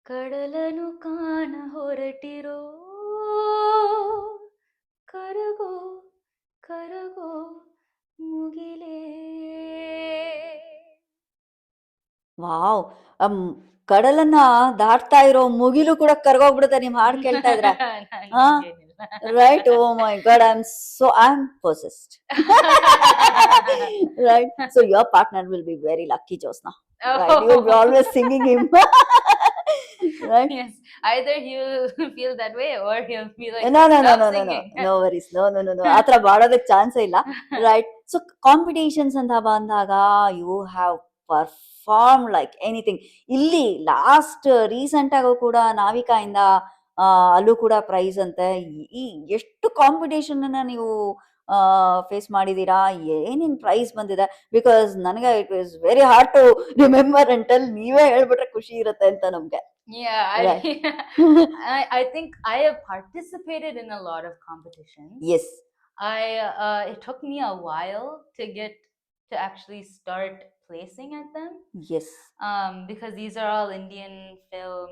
ಕಡಲನು ಕಾಣ ಹೊರಟಿರೋ, ಕರಗೋ ಕರಗೋ ಮುಗಿಲೇ. ವಾವ್. ಕಡಲನ್ನ ದಾಟ್ತಾ ಇರೋ ಮುಗಿಲು ಕೂಡ ಕರ್ಗೋಗ್ಬಿಡುತ್ತೆ ನಿಮ್ ಹಾಡ್ ಕೇಳ್ತಾ ಇದ್ರೆ. Right. Oh my God, I am possessed. Right. So your partner will be very lucky, Jyotsna. Right. You will be always singing him. Right. Yes, either he'll feel that way or he'll be like, No stop singing. no worries. No. ಆತರ ಮಾಡೋದಕ್ಕೆ ಚಾನ್ಸೇ ಇಲ್ಲ. Right. So competitions ಅಂತ ಬಂದಾಗ you have perform like anything. ಇಲ್ಲಿ last recent ಆಗು ಕೂಡ ನಾವಿಕಾಯಿಂದ ಅಲ್ಲೂ ಕೂಡ ಪ್ರೈಸ್ ಅಂತೆ. ಈ ಎಷ್ಟು ಕಾಂಪಿಟೇಷನ್ ನೀವು ಫೇಸ್ ಮಾಡಿದೀರಾ, ಏನೇನ್ ಪ್ರೈಸ್ ಬಂದಿದೆ? ಬಿಕಾಸ್ ನನಗೆ it was very hard to remember until ನೀವೇ ಹೇಳ್ಬಿಟ್ರೆ ಖುಷಿ ಇರುತ್ತೆ ಅಂತ ನಮ್ಗೆ. Yeah, Right. I think I have participated in a lot of competitions. Yes. It took me a while to actually start placing at them. Yes. Because these are all Indian film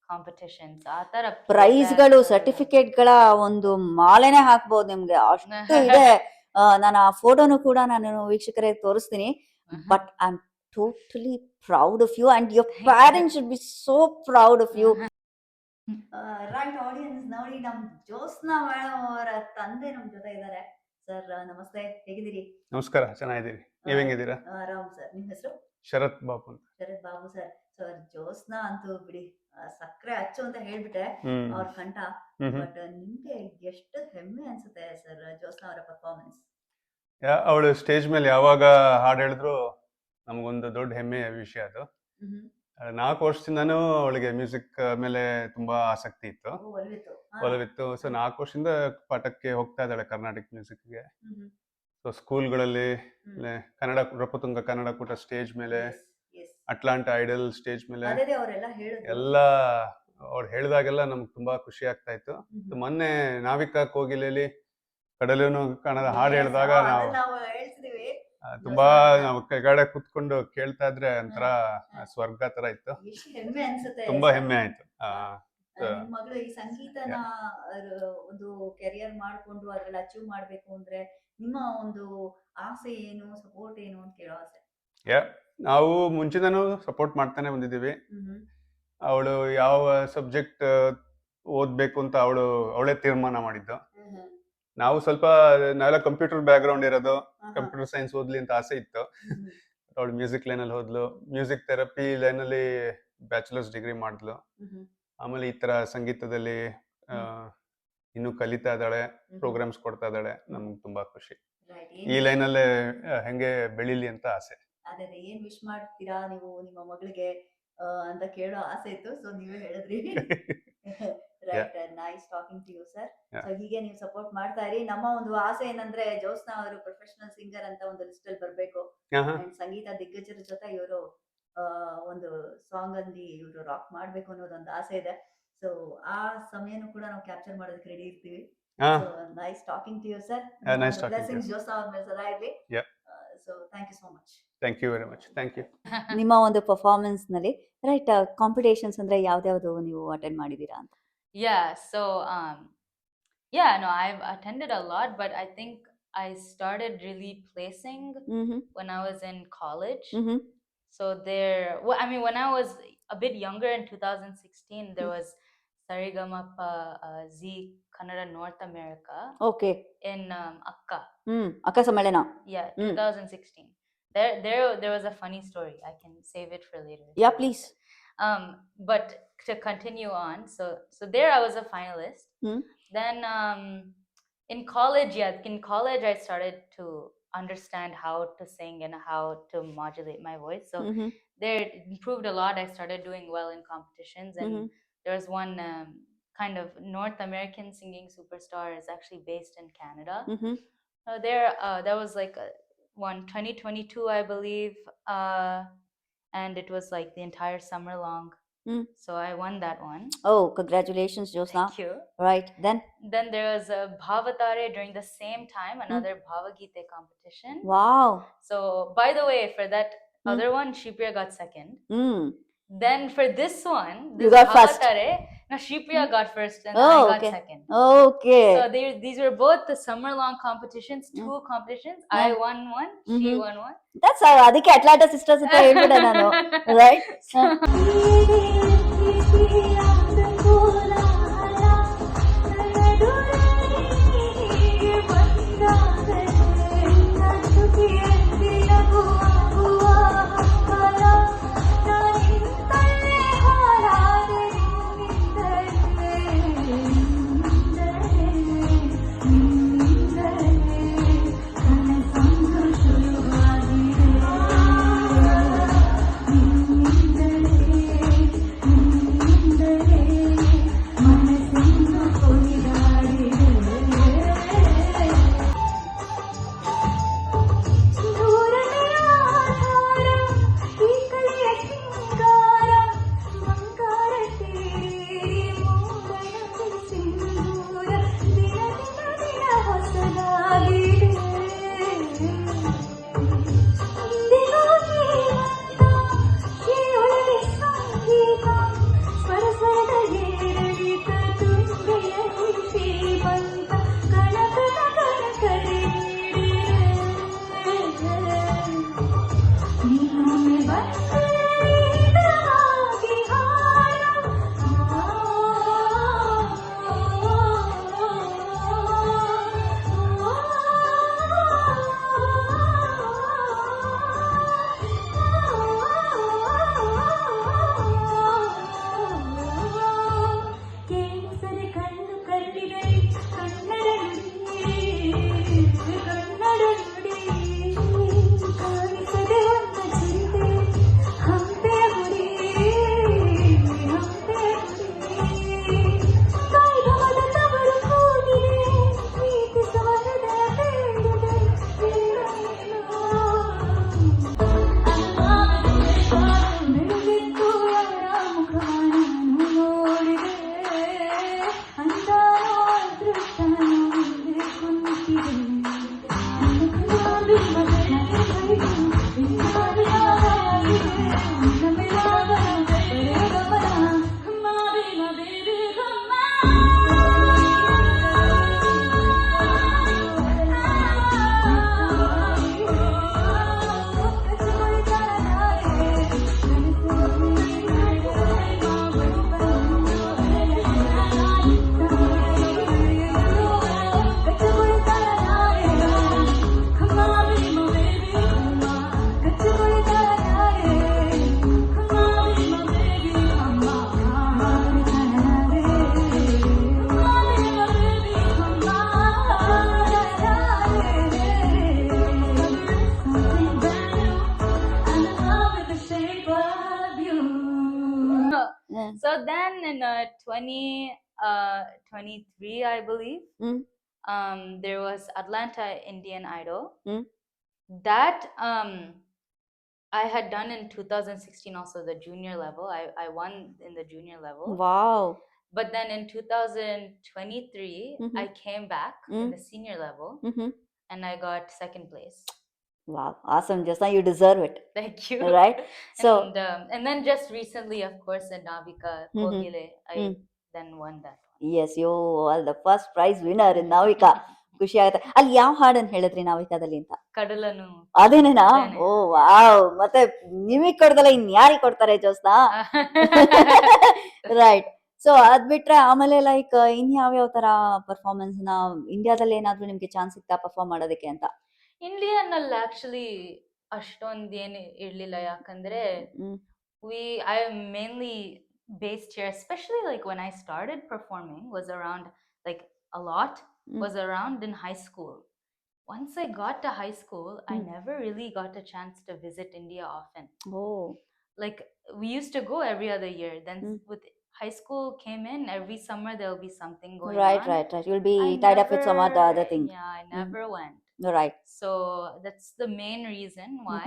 competitions. ಆ ತರ ಪ್ರೈಸ್ಗಳು, ಸರ್ಟಿಫಿಕೇಟ್ಗಳ ಒಂದು ಮಾಲೆನೆ ಹಾಕ್ಬೋದು ನಿಮ್ಗೆ, ಅಷ್ಟು ಇದೆ. ನಾನು ಆ ಫೋಟೋನು ಕೂಡ ನಾನು ವೀಕ್ಷಕರೇ ತೋರಿಸ್ತೀನಿ. But I am totally proud of you and your parents should be so proud of you. Right audience, ನೋಡಿ ನಮ್ ಜ್ಯೋತ್ಸ್ನಾ ಮೇಡಮ್ ಅವರ ತಂದೆ ನಮ್ ಜೊತೆ ಇದ್ದಾರೆ. ಸರ್ ನಮಸ್ತೆ, ಹೇಗಿದ್ದೀರಿ? ನಮಸ್ಕಾರ, ಚೆನ್ನಾಗಿದ್ದೀರಿ. ನೀವ್ ಹೆಂಗಿದ್ದೀರಾ? ಆರಾಮ್ ಸರ್. ನಿಮ್ ಹೆಸರು? ಶರತ್ ಬಾಬು ಅಂತ. ಶರತ್ ಬಾಬು ಸರ್. ಸರ್ ಜ್ಯೋತ್ಸ್ನಾ ಅಂತೂ ಬಿಡಿ ಸಕ್ಕರೆ ಅಚ್ಚು ಅಂತ ಹೇಳ್ಬಿಟ್ಟೆ ಅವ್ರ ಕಂಠ. ಬಟ್ ನಿಮ್ಗೆ ಎಷ್ಟು ಹೆಮ್ಮೆ ಅನ್ಸುತ್ತೆ ಸರ್ ಜ್ಯೋತ್ಸ್ನಾ ಅವರ ಪರ್ಫಾರ್ಮೆನ್ಸ್? ಅವಳು ಸ್ಟೇಜ್ ಮೇಲೆ ಯಾವಾಗ ಹಾಡು ಹೇಳಿದ್ರು ನಮಗೊಂದು ದೊಡ್ಡ ಹೆಮ್ಮೆಯ ವಿಷಯ ಅದು. 4 ವರ್ಷದಿಂದನೂ ಅವಳಿಗೆ ಮ್ಯೂಸಿಕ್ ಮೇಲೆ ತುಂಬಾ ಆಸಕ್ತಿ ಇತ್ತು, ಒಲವಿತ್ತು. ಸೊ 4 ವರ್ಷದಿಂದ ಪಾಠಕ್ಕೆ ಹೋಗ್ತಾ ಇದ್ದಾಳೆ ಕರ್ನಾಟಕ ಮ್ಯೂಸಿಕ್ಗೆ. ಸೊ ಸ್ಕೂಲ್ಗಳಲ್ಲಿ ಕನ್ನಡ ರಪತುಂಗ ಕನ್ನಡ ಕೂಟ ಸ್ಟೇಜ್ ಮೇಲೆ, ಅಟ್ಲಾಂಟಾ ಐಡಲ್ ಸ್ಟೇಜ್ ಮೇಲೆ ಎಲ್ಲ ಅವ್ರು ಹೇಳಿದಾಗೆಲ್ಲ ನಮ್ಗೆ ತುಂಬಾ ಖುಷಿ ಆಗ್ತಾ ಇತ್ತು. ಮೊನ್ನೆ ನಾವಿಕಾ ಕೋಗಿಲೆಯಲ್ಲಿ ಕಡಲೇನು ಕಾಣದ ಹಾಡು ಹೇಳಿದಾಗ ತುಂಬಾ ನಾವು ಕೆಳಗಡೆ ಕುತ್ಕೊಂಡು ಕೇಳ್ತಾ ಇದ್ರೆ ಒಂಥರ ಸ್ವರ್ಗ ತರ ಇತ್ತು. ತುಂಬಾ ಹೆಮ್ಮೆ ಆಯ್ತು. ಮಗಳು ಈ ಸಂಗೀತನ ಒಂದು ಕೆರಿಯರ್ ಮಾಡ್ಕೊಂಡು ಅದ್ರಲ್ಲಿ ಅಚೀವ್ ಮಾಡ್ಬೇಕು ಅಂದ್ರೆ ನಿಮ್ಮ ಒಂದು ಆಸೆ ಏನು, ಸಪೋರ್ಟ್ ಏನು ಅಂತ ಕೇಳೋ ಆಸೆ. ನಾವು ಮುಂಚಿನೂ ಸಪೋರ್ಟ್ ಮಾಡ್ತಾನೆ ಬಂದಿದ್ದೀವಿ. ಅವಳು ಯಾವ ಸಬ್ಜೆಕ್ಟ್ ಓದ್ಬೇಕು ಅಂತ ಅವಳೇ ತೀರ್ಮಾನ ಮಾಡಿದ್ದು. ನಾವು ನಾವೆಲ್ಲ ಕಂಪ್ಯೂಟರ್ ಬ್ಯಾಕ್ ಗ್ರೌಂಡ್ ಇರೋದು, ಕಂಪ್ಯೂಟರ್ ಸೈನ್ಸ್ ಓದ್ಲಿ ಅಂತ ಆಸೆ ಇತ್ತು. ಅವಳು ಮ್ಯೂಸಿಕ್ ಲೈನಲ್ಲಿ ಹೋದ್ಲು, ಮ್ಯೂಸಿಕ್ ಥೆರಪಿ ಲೈನಲ್ಲಿ ಬ್ಯಾಚುಲರ್ಸ್ ಡಿಗ್ರಿ ಮಾಡಿದ್ಲು. ಆಮೇಲೆ ಈ ತರ ಸಂಗೀತದಲ್ಲಿ ಇನ್ನು ಕಲಿತಾ ಇದ್ದಾಳೆ, ಪ್ರೋಗ್ರಾಮ್ಸ್ ಕೊಡ್ತಾ ಇದ್ದಾಳೆ. ನಮ್ಗೆ ತುಂಬಾ ಖುಷಿ. ಈ ಲೈನಲ್ಲೇ ಹೆಂಗೆ ಬೆಳಿಲಿ ಅಂತ ಆಸೆ. ಅದೇ ಏನ್ ವಿಶ್ ಮಾಡ್ತೀರಾ ನೀವು ನಿಮ್ಮ ಮಗಳಿಗೆ ಅಂತ ಕೇಳೋ ಆಸೆ ಇತ್ತು. ಸೊ ನೀವೇ ಹೇಳಿದ್ರಿ. Right, nice talking to you sir. So ಹೀಗೆ ನೀವು ಸಪೋರ್ಟ್ ಮಾಡ್ತಾ ಇರಿ. ನಮ್ಮ ಒಂದು ಆಸೆ ಏನಂದ್ರೆ ಜ್ಯೋತ್ಸ್ನಾ ಅವರು ಪ್ರೊಫೆಷನಲ್ ಸಿಂಗರ್ ಅಂತ ಒಂದು ಲಿಸ್ಟ್ ಅಲ್ಲಿ ಬರ್ಬೇಕು. ಸಂಗೀತ ದಿಗ್ಗಜರ ಜೊತೆ ಇವರು ಒಂದು ಸಾಂಗ್ ಅಲ್ಲಿ ಇವರು ರಾಕ್ ಮಾಡ್ಬೇಕು ಅನ್ನೋದೊಂದು ಆಸೆ ಇದೆ. ಸೊ ಆ ಸಮಯನೂ ಕೂಡ ನಾವು ಕ್ಯಾಪ್ಚರ್ ಮಾಡೋದಕ್ಕೆ ರೆಡಿ ಇರ್ತೀವಿ. Nice talking to you sir. Blessings Jyotsna ಅವ್ರ ಮೇಲೆ ಸದಾ ಇರ್ಲಿ. So thank you so much. Thank you very much. Thank you. ನಿಮ್ಮ ಒಂದು ಪರ್ಫಾರ್ಮೆನ್ಸ್ ನಲ್ಲಿ ರೈಟ್ ಕಾಂಪಿಟೇಷನ್ಸ್ ಅಂದ್ರೆ ಯಾವ್ದಾವ್ದು ನೀವು ಅಟೆಂಡ್ ಮಾಡಿದೀರಾ ಅಂತ? Yeah, so yeah, no, I've attended a lot, but I think I started really placing when I was in college. So when I was a bit younger in 2016, there was Sarigamapa Z Kannada North America. Okay. In Akka. Akka Sammelana. Yeah, 2016. There was a funny story. I can save it for later. Yeah, please. But to continue on, so there I was a finalist. Then in college I started to understand how to sing and how to modulate my voice. So there it improved a lot. I started doing well in competitions, and there was one kind of North American singing superstar is actually based in Canada. There was like one 2022, I believe, and it was like the entire summer long. So I won that one. Oh, congratulations, Jyotsna. Thank you. Right, then there was a Bhavatare during the same time, another Bhavagite competition. Wow. So by the way, for that other one, Shripriya got second. Then for this one, You got first. Bhavatare, no, Shripriya got first and I got second. Okay. So these were both the summer-long competitions, two competitions. I won one, she won one. That's how ಅದಕ್ಕೆ Atlanta sisters ಅಂತ ಹೇಳ್ಬಿಟ್ಟೆ ನಾನು. Right? So then in 2023, I believe, there was Atlanta Indian Idol. That I had done in 2016 also, the junior level. I won in the junior level. Wow. But then in 2023, I came back in the senior level and I got second place. Wow, awesome, Jyotsna, you deserve it. Thank you. Right? So and then just recently, of course, in Navika Kogile, I then won that one. Yes, you are the first prize winner in Navika. ಖುಷಿ ಆಗುತ್ತೆ. ಅಲ್ಲಿ ಯಾವ ಹಾಡನ್ನ ಹೇಳಿದ್ರಿ ನಾವಿಕದಲ್ಲಿ ಅಂತ? ಕಡಲನು. ಅದೇನೇನಾ? ಅದೇನೆ. ಓ wow! ಮತ್ತೆ ನಿಮಗ್ ಕೊಡ್ದಲ್ಲ ಇನ್ ಯಾರಿಗ್ ಕೊಡ್ತಾರೆ ಜೋಸ್ನಾ? ರೈಟ್. ಸೊ ಅದ್ ಬಿಟ್ರೆ ಆಮೇಲೆ ಲೈಕ್ ಇನ್ ಯಾವ್ಯಾವ ತರ ಪರ್ಫಾರ್ಮೆನ್ಸ್ ನ ಇಂಡಿಯಾದಲ್ಲಿ ಏನಾದ್ರೂ ನಿಮ್ಗೆ ಚಾನ್ಸ್ ಸಿಗ್ತಾ ಪರ್ಫಾರ್ಮ್ ಮಾಡೋದಕ್ಕೆ ಅಂತ? ಇಂಡಿಯಾನಲ್ಲಿ ಆಕ್ಚುಲಿ ಅಷ್ಟೊಂದ್ ಏನು ಇರ್ಲಿಲ್ಲ, ಯಾಕಂದ್ರೆ I am mainly based here, especially like when I started performing was around like a lot was around in high school. Once I got to high school, I never really got a chance to visit India often. Oh. Like we used to go every other year. Then with high school came in, every summer there'll be something going Right, on. right. You'll be I tied up with some never- other thing. Yeah, I never went. Right. So that's the main reason why.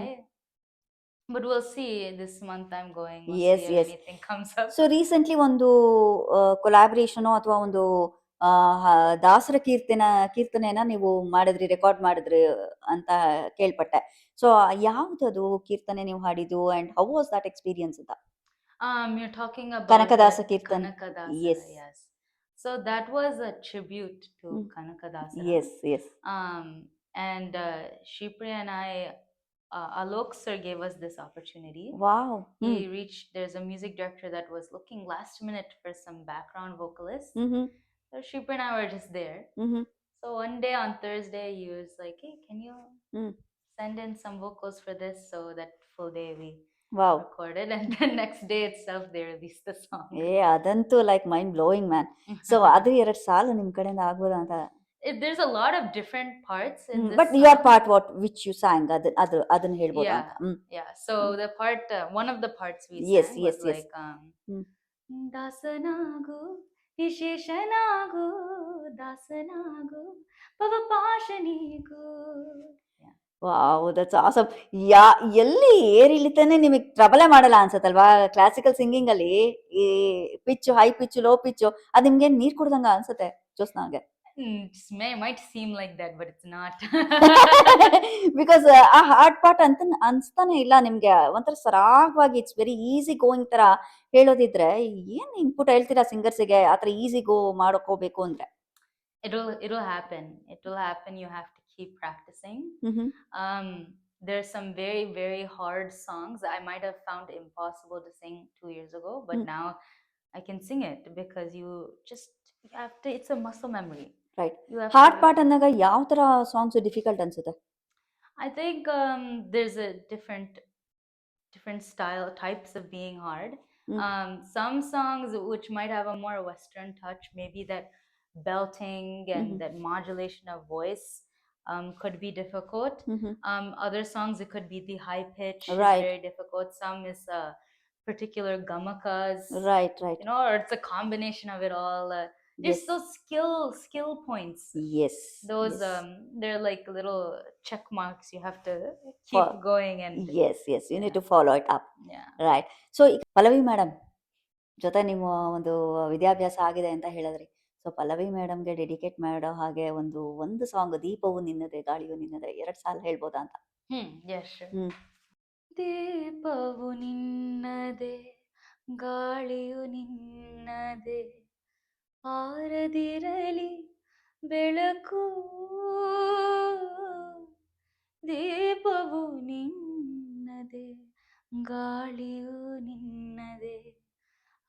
But we'll see this month I'm going. We'll Yes, see if yes. anything comes up. So recently ಒಂದು collaboration ಅಥವಾ ಒಂದು ದಾಸರ ಕೀರ್ತನೆನ ನೀವು ಮಾಡಿದ್ರಿ, record ಮಾಡಿದ್ರಿ ಅಂತ ಕೇಳ್ಪಟ್ಟೆ. So ಯಾವ್ದದು ಕೀರ್ತನೆ ನೀವು ಹಾಡಿದ್ದು and how was that experience ಅಂತ? You're talking about ಕನಕದಾಸ ಕೀರ್ತನೆ. Kanakadasa. Yes. Yes. So that was a tribute to Kanakadasa. Yes, yes. And Shripriya and I, Alok sir gave us this opportunity. Wow. There's a music director that was looking last minute for some background vocalists. So Shripriya and I were just there. So one day on Thursday, he was like, hey, can you send in some vocals for this? So that full day we recorded, and then next day itself they released the song. ಅದಂತೂ like mind blowing man. So ಅದು 2 ಸಾಲು ನಿಮ್ ಕಡೆಯಿಂದ ಆಗ್ಬೋದಾ ಅಂತ? There's a lot of different parts in this but song. your part, what which you sang, ಅದನ್ನ ಹೇಳ್ಬೋದಾ ಅಂತ? Yeah, so the part one of the parts we Yes, sang yes, was yes. like Dasanagu Visheshanagu Dasanagu Pavapashanigu. Wow, that's awesome. ಎಲ್ಲಿ ಏರಿಳಿತಾನೆ ನಿಮಗೆ ಟ್ರಬಲೇ ಮಾಡಲ್ಲ ಅನ್ಸತ್ತಲ್ವಾ classical singing ಅಲ್ಲಿ? ಈ pitch, high pitch, low pitch, ಅದ್ ನಿಮ್ಗೆ ನೀರ್ ಕುಡ್ದಂಗ ಅನ್ಸುತ್ತೆ ಜೋಸ್ನಾಗೆ. Might seem like that, but it's not. Because ಆ ಹಾರ್ಡ್ ಪಾರ್ಟ್ ಅಂತ ಅನ್ಸ್ತಾನೆ ಇಲ್ಲ ನಿಮ್ಗೆ. ಒಂಥರ ಸರಾಗವಾಗಿ ಇಟ್ಸ್ ವೆರಿ ಈಸಿ ಗೋಯಿಂಗ್ ತರ ಹೇಳೋದಿದ್ರೆ ಏನ್ ಇನ್ಪುಟ್ ಹೇಳ್ತೀರಾ ಸಿಂಗರ್ಸ್ಗೆ ಆತರ ಈಸಿ ಗೋ ಮಾಡಕ್ ಹೋಗ್ಬೇಕು ಅಂದ್ರೆ? It'll happen. You have to keep practicing. There's some very, very hard songs I might have found impossible to sing 2 years ago, but now I can sing it because you have to. It's a muscle memory. Right. Hard part annaga yav tara songs difficult ansutte? I think there's a different types of being hard. Some songs which might have a more Western touch, maybe that belting and that modulation of voice could be difficult. Other songs, it could be the high pitch, right, is very difficult. Some is particular gamakas, right, you know, or it's a combination of it all. Just those skill points. Yes. Those they're like little check marks you have to keep going and yes, you need to follow it up. Yeah. Right. So Pallavi madam ಜೊತೆ ನಿಮ್ಮ ಒಂದು ವಿದ್ಯಾಭ್ಯಾಸ ಆಗಿದೆ ಅಂತ ಹೇಳಿದ್ರಿ. So Pallavi ಮೇಡಮ್ಗೆ dedicate ಮಾಡೋ ಹಾಗೆ ಒಂದು ಸಾಂಗ್ ದೀಪವು ನಿನ್ನದೆ ಗಾಳಿಯು ನಿನ್ನದೆ 2 ಸಾಲ ಹೇಳ್ಬೋದಾ ಅಂತ? Yes, sure. ದೀಪವು ನಿನ್ನದೆ ಗಾಳಿಯು ನಿನ್ನದೆ ಆರದಿರಲಿ ಬೆಳಕು, ದೀಪವು ನಿನ್ನದೆ ಗಾಳಿಯು ನಿನ್ನದೆ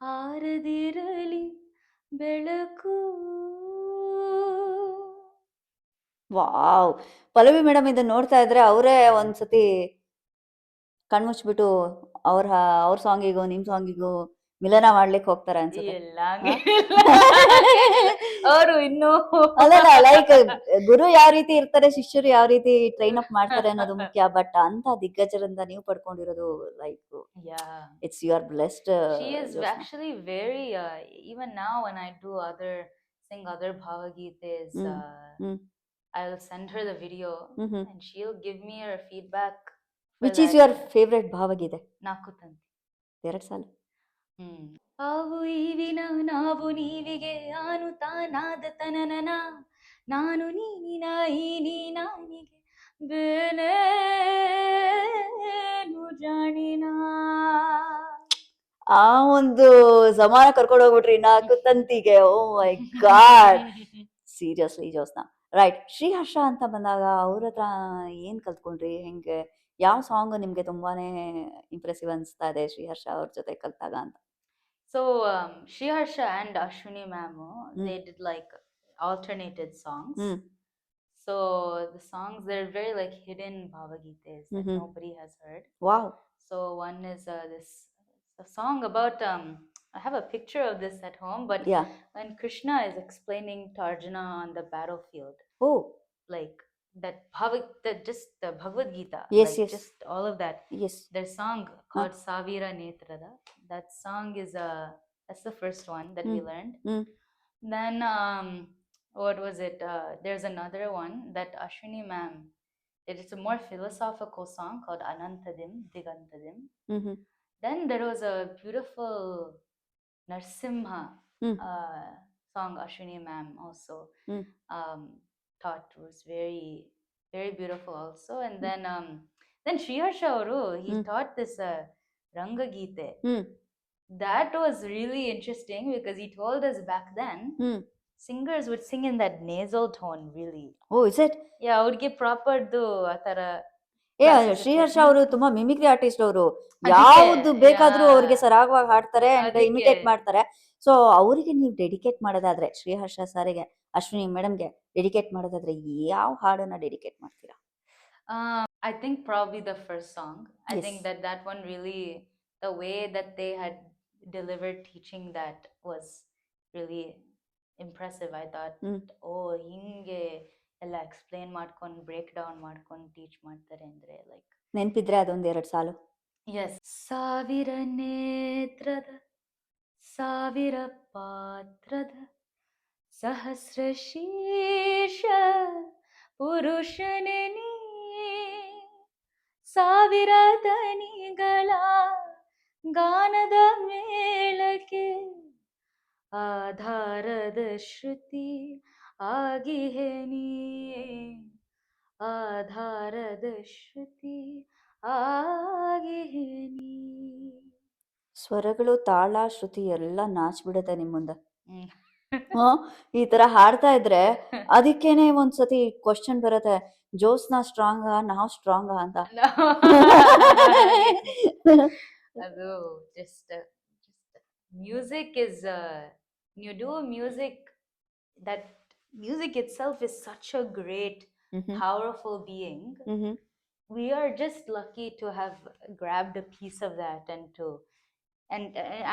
ಆರದಿರಲಿ ಬೆಳಕು. ವಾವ್, ಪಲ್ಲವಿ ಮೇಡಮ್ ಇದನ್ನ ನೋಡ್ತಾ ಇದ್ರೆ ಅವರೇ ಒಂದ್ಸತಿ ಕಣ್ಮುಚ್ಬಿಟ್ಟು ಅವ್ರ ಸಾಂಗಿಗೂ ನಿಮ್ ಸಾಂಗಿಗೂ ಮಿಲನ ಮಾಡ್ಲಿಕ್ಕೆ ಹೋಗ್ತಾರೆ ಅನ್ಸುತ್ತೆ. ಅವರು ಇನ್ನು ಅಲ್ಲ ಲೈಕ್ ಗುರು ಯಾವ ರೀತಿ ಇರ್ತಾರೆ, ಶಿಷ್ಯರು ಯಾವ ರೀತಿ ಟ್ರೈನ್ ಅಪ್ ಮಾಡ್ತಾರೆ ಅನ್ನೋದು ಮುಖ್ಯ. ಬಟ್ ಅಂತ ದಿಗ್ಗಜರಿಂದ ನೀವು ಪಡ್ಕೊಂಡಿರೋದು like it's you are blessed. She is actually very even now when I do sing other Bhavagites, I'll send her the video and she'll give me her feedback. Which is your favorite Bhavagite? Nakutanti. 2 ಸಾಲು. ಅವು ಇವಿನ ನಾವು ನೀವಿಗೆ ಆನು ತಾನಾದ ತನನನ ನಾನು ನೀನಿನ ಈ ನೀನಾನಿಗೆ ಬೇನೇನು ಜಾಣಿನ. ಆ ಒಂದು ಸಮಾನ ಕರ್ಕೊಂಡು ಹೋಗ್ಬಿಟ್ರಿ ನಾಕು ತಂತಿಗೆ. ಓ my god, seriously Josna. Right. Sriharsha ಅಂತ ಬಂದಾಗ ಅವ್ರ ಹತ್ರ ಏನ್ ಕಲ್ತ್ಕೊಂಡ್ರಿ? ಹೆಂಗೆ? ಯಾವ ಸಾಂಗ್ ನಿಮ್ಗೆ ತುಂಬಾನೇ ಇಂಪ್ರೆಸಿವ್ ಅನ್ಸ್ತಾ ಇದೆ ಶ್ರೀಹರ್ಷ ಅವ್ರ ಜೊತೆ ಕಲ್ತಾಗ ಅಂತ? So Shri Harsha and Ashwini ma'am, Mm. they did like alternated songs. Mm. So the songs, they're very like hidden bhavagites that Mhm. nobody has heard. Wow! So one is this a song about I have a picture of this at home, but yeah. when Krishna is explaining to Arjuna on the battlefield, oh! like that just the Bhagavad Gita, Yes, like yes. just all of that. Yes. There's a song called Savira Netrada. That song is that's the first one that we learned. Mm. Then what was it? There's another one that Ashwini ma'am. It's a more philosophical song called Anantadim, Digantadim. Mhm. Then there was a beautiful Narsimha Mm. song Ashwini ma'am also Mm. taught, was very very beautiful also. And then Shri Harsha avaru, he taught this Ranga Geete. Mm. That was really interesting because he told us back then Mm. singers would sing in that nasal tone really. Oh! Is it? Yeah, ಅವ್ರಿಗೆ ಪ್ರಾಪರ್ದು ಆ ಥರ ಏ classes Sriharsha ಇರ್ತಾರೆ. ಅವರು ತುಂಬಾ mimicry artist ಅವರು. ಅದಕ್ಕೆ, ಯಾವ್ದು ಬೇಕಾದ್ರೂ yeah. ಅವ್ರಿಗೆ ಸರಾಗವಾಗಿ ಹಾಡ್ತಾರೆ ಅಂಡ್ ಅದಕ್ಕೆ. ಇಮಿಟೇಟ್ ಮಾಡ್ತಾರೆ. ಸೊ ಅವರಿಗೆ ನೀವು ಡೆಡಿಕೇಟ್ ಮಾಡೋದಾದ್ರೆ, ಶ್ರೀಹರ್ಷ ಸರ್ಗೆ, ಅಶ್ವಿನಿ ಮೇಡಮ್ಗೆ ಡೆಡಿಕೇಟ್ ಮಾಡೋದಾದ್ರೆ ಯಾವ ಹಾಡನ್ನ ಡೆಡಿಕೇಟ್ ಮಾಡ್ತೀರಾ? I think probably the first song. I Yes. think that one really, the way that they had delivered teaching that was really impressive. I thought, oh, ಹಿಂಗೆ ಎಲ್ಲ ಎಕ್ಸ್ಪ್ಲೇನ್ ಮಾಡ್ಕೊಂಡು ಬ್ರೇಕ್ ಡೌನ್ ಮಾಡ್ಕೊಂಡು teach ಮಾಡ್ತಾರೆ ಅಂದ್ರೆ like ನೆನ್ಪಿದ್ರೆ ಅದೊಂದೆರಡು ಸಾಲು. S. ಸಾವಿರ ನೇತ್ರದ ಸಾವಿರ ಪಾತ್ರದ ಸಹಸ್ರ ಶೀರ್ಷ ಪುರುಷನೇ ನೀ, ಸಾವಿರ ದನಿಗಳ ಗಾನದ ಮೇಳಕ್ಕೆ ಆಧಾರದ ಶ್ರುತಿ ಆಗಿಹೆ ನೀ, ಆಧಾರದ ಶ್ರುತಿ ಆಗಿಹೆ ನೀ. ಸ್ವರಗಳು, ತಾಳ, ಶ್ರುತಿ ಎಲ್ಲ ನಾಚ್ಬಿಡುತ್ತೆ ನಿಮ್ ಮುಂದೆ. ಹ್ಮ್. ಈ ತರ ಹಾಡ್ತಾ ಇದ್ರೆ ಅದಕ್ಕೇನೆ ಒಂದ್ಸತಿ ಕ್ವಶನ್ ಬರುತ್ತೆ, ಜೋಸ್ನಾ ಸ್ಟ್ರಾಂಗ್ ನಾವು ಸ್ಟ್ರಾಂಗ್ ಅಂತ. ಅದು just music is you do music, that music itself is such a great powerful being. We are just lucky to have grabbed a piece of that and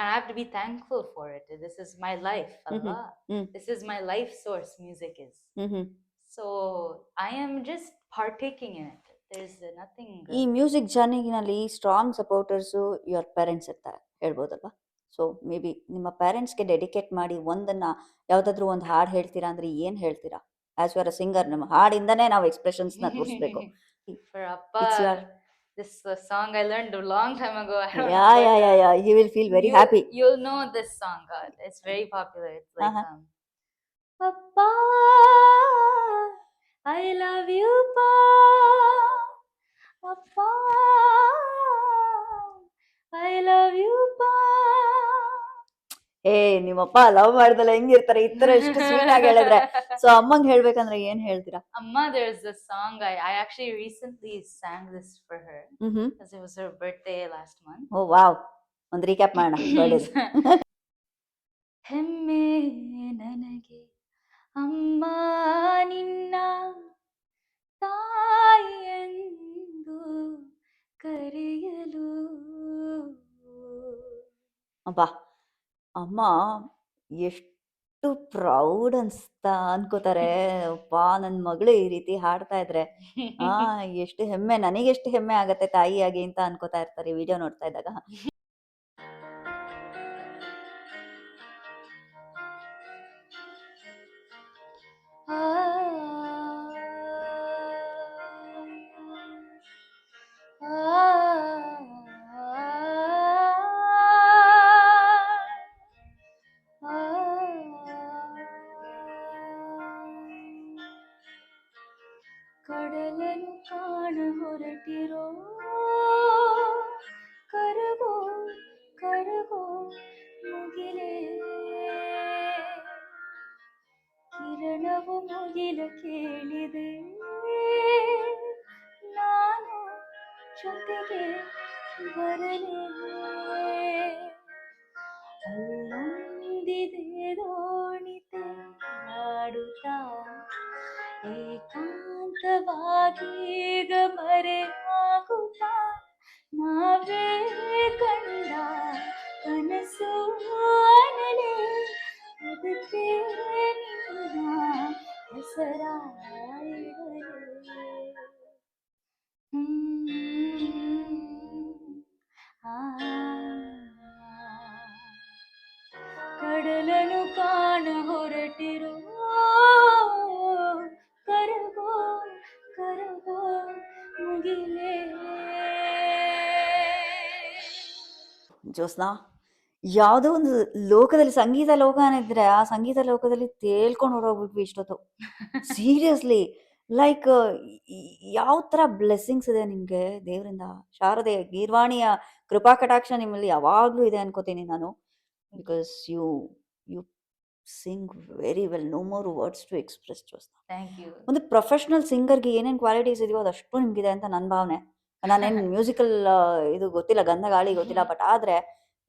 I have to be thankful for it. This is my life, Allah. This is my life source, music is. So I am just partaking in it. There's nothing. ಈ music ಜರ್ನಿನಲ್ಲಿ strong supporters your parents ಇರ್ತಾರೆ ಹೇಳ್ಬೋದಲ್ವಾ? So may be ನಿಮ್ಮ ಪೇರೆಂಟ್ಸ್ಗೆ dedicate ಮಾಡಿ ಒಂದನ್ನ ಯಾವ್ದಾದ್ರು ಒಂದು ಹಾಡು ಹೇಳ್ತೀರಾ ಅಂದ್ರೆ ಏನ್ ಹೇಳ್ತೀರಾ? As you are a singer, ನಮ್ಮ ಹಾಡಿಂದನೇ ನಾವು ಎಕ್ಸ್ಪ್ರೆಷನ್ಸ್ನ ತೋರಿಸ್ಬೇಕು. For Appa, this song I learned a long time ago. I don't Yeah, know, yeah, but, yeah, yeah. You will feel very happy. You'll know this song. It's very popular. It's like Appa, I love you, Pa. Appa, I love you, Pa. ಏ ನಿಮ್ಮಪ್ಪ love ಮಾಡ್ದಲ್ಲ ಹೆಂಗಿರ್ತಾರೆ ಈ ತರ ಎಷ್ಟು sweet ಆಗಿ ಹೇಳಿದ್ರೆ. So ಅಮ್ಮಂಗ್ ಹೇಳ್ಬೇಕಂದ್ರೆ ಏನ್ ಹೇಳ್ತೀರಾ? Amma, there's a song I actually recently sang this for her because it was her birthday last month. O wow, ಒಂದು ರೀಕ್ಯಾಪ್ ಮಾಡೋಣ. ಹೆಮ್ಮೆ ನನಗೆ ಅಮ್ಮ ನಿನ್ನ ತಾಯಿಯೆಂದು ಕರೆಯಲು. ಅಬ್ಬಾ, ಅಮ್ಮ ಎಷ್ಟು ಪ್ರೌಡ್ ಅನ್ಕೋತಾರೆ. ಅಪ್ಪ ನನ್ ಮಗಳು ಈ ರೀತಿ ಹಾಡ್ತಾ ಇದ್ರೆ ಎಷ್ಟು ಹೆಮ್ಮೆ, ನನಗೆಷ್ಟು ಹೆಮ್ಮೆ ಆಗತ್ತೆ ತಾಯಿಯಾಗಿ ಅಂತ ಅನ್ಕೋತಾ ಇರ್ತಾರೆ ವಿಡಿಯೋ ನೋಡ್ತಾ ಇದ್ದಾಗ. ಕಡಲನ್ನು ಕಾಣ ಹೊರಟಿರೋ ಕರಗೋ ಕರಗೋ ಮುಗಿಲೇ, ಕಿರಣವು ಮುಗಿಲ ಕೇಳಿದೆ ನಾನು ಜೊತೆಗೆ ಬರಲೇ ಅಲ್ಲೊಂದಿದೆ ದೋಣಿತೆ ಆಡುತ್ತಾ ಏಕಾಂತವಾಗೀಗ ಮರೆಯಾಗುತ್ತಾ ನಾವೇ ಕಂಡ ಕನಸು ಅನಲೇ ಅದಕ್ಕೆ ನಿನ್ನ ಹೆಸರಾಯಿರಲೇ ಆ ಕಡಲನು ಕಾಣ ಹೊರಟಿರೋ ಕರಗೋ ಕರಗೋ ಮುಗಿಲೇ ಜ್ಯೋತ್ಸ್ನಾ, ಯಾವುದೋ ಒಂದು ಲೋಕದಲ್ಲಿ ಸಂಗೀತ ಲೋಕ ಏನಿದ್ರೆ ಆ ಸಂಗೀತ ಲೋಕದಲ್ಲಿ ತೇಲ್ಕೊಂಡು ಹೊರಗೋಗ್ಬಿಟ್ವಿ ಇಷ್ಟೊತ್ತು. ಸೀರಿಯಸ್ಲಿ, ಲೈಕ್ ಯಾವ ಥರ ಬ್ಲೆಸ್ಸಿಂಗ್ಸ್ ಇದೆ ನಿಮಗೆ ದೇವರಿಂದ, ಶಾರದೆ ಗೀರ್ವಾಣಿಯ ಕೃಪಾ ಕಟಾಕ್ಷ ನಿಮ್ಮಲ್ಲಿ ಯಾವಾಗಲೂ ಇದೆ ಅನ್ಕೋತೀನಿ ನಾನು. Because you you sing very well, no more words to express Jyotsna. Thank you. ಒಂದು ಪ್ರೊಫೆಷ್ನಲ್ ಸಿಂಗರ್ಗೆ ಏನೇನು ಕ್ವಾಲಿಟೀಸ್ ಇದೆಯೋ ಅದಷ್ಟು ನಿಮಗಿದೆ ಅಂತ ನನ್ನ ಭಾವನೆ. ನಾನೇನು ಮ್ಯೂಸಿಕಲ್ ಇದು ಗೊತ್ತಿಲ್ಲ, ಗಂಧ ಗಾಳಿ ಗೊತ್ತಿಲ್ಲ, ಬಟ್ ಆದರೆ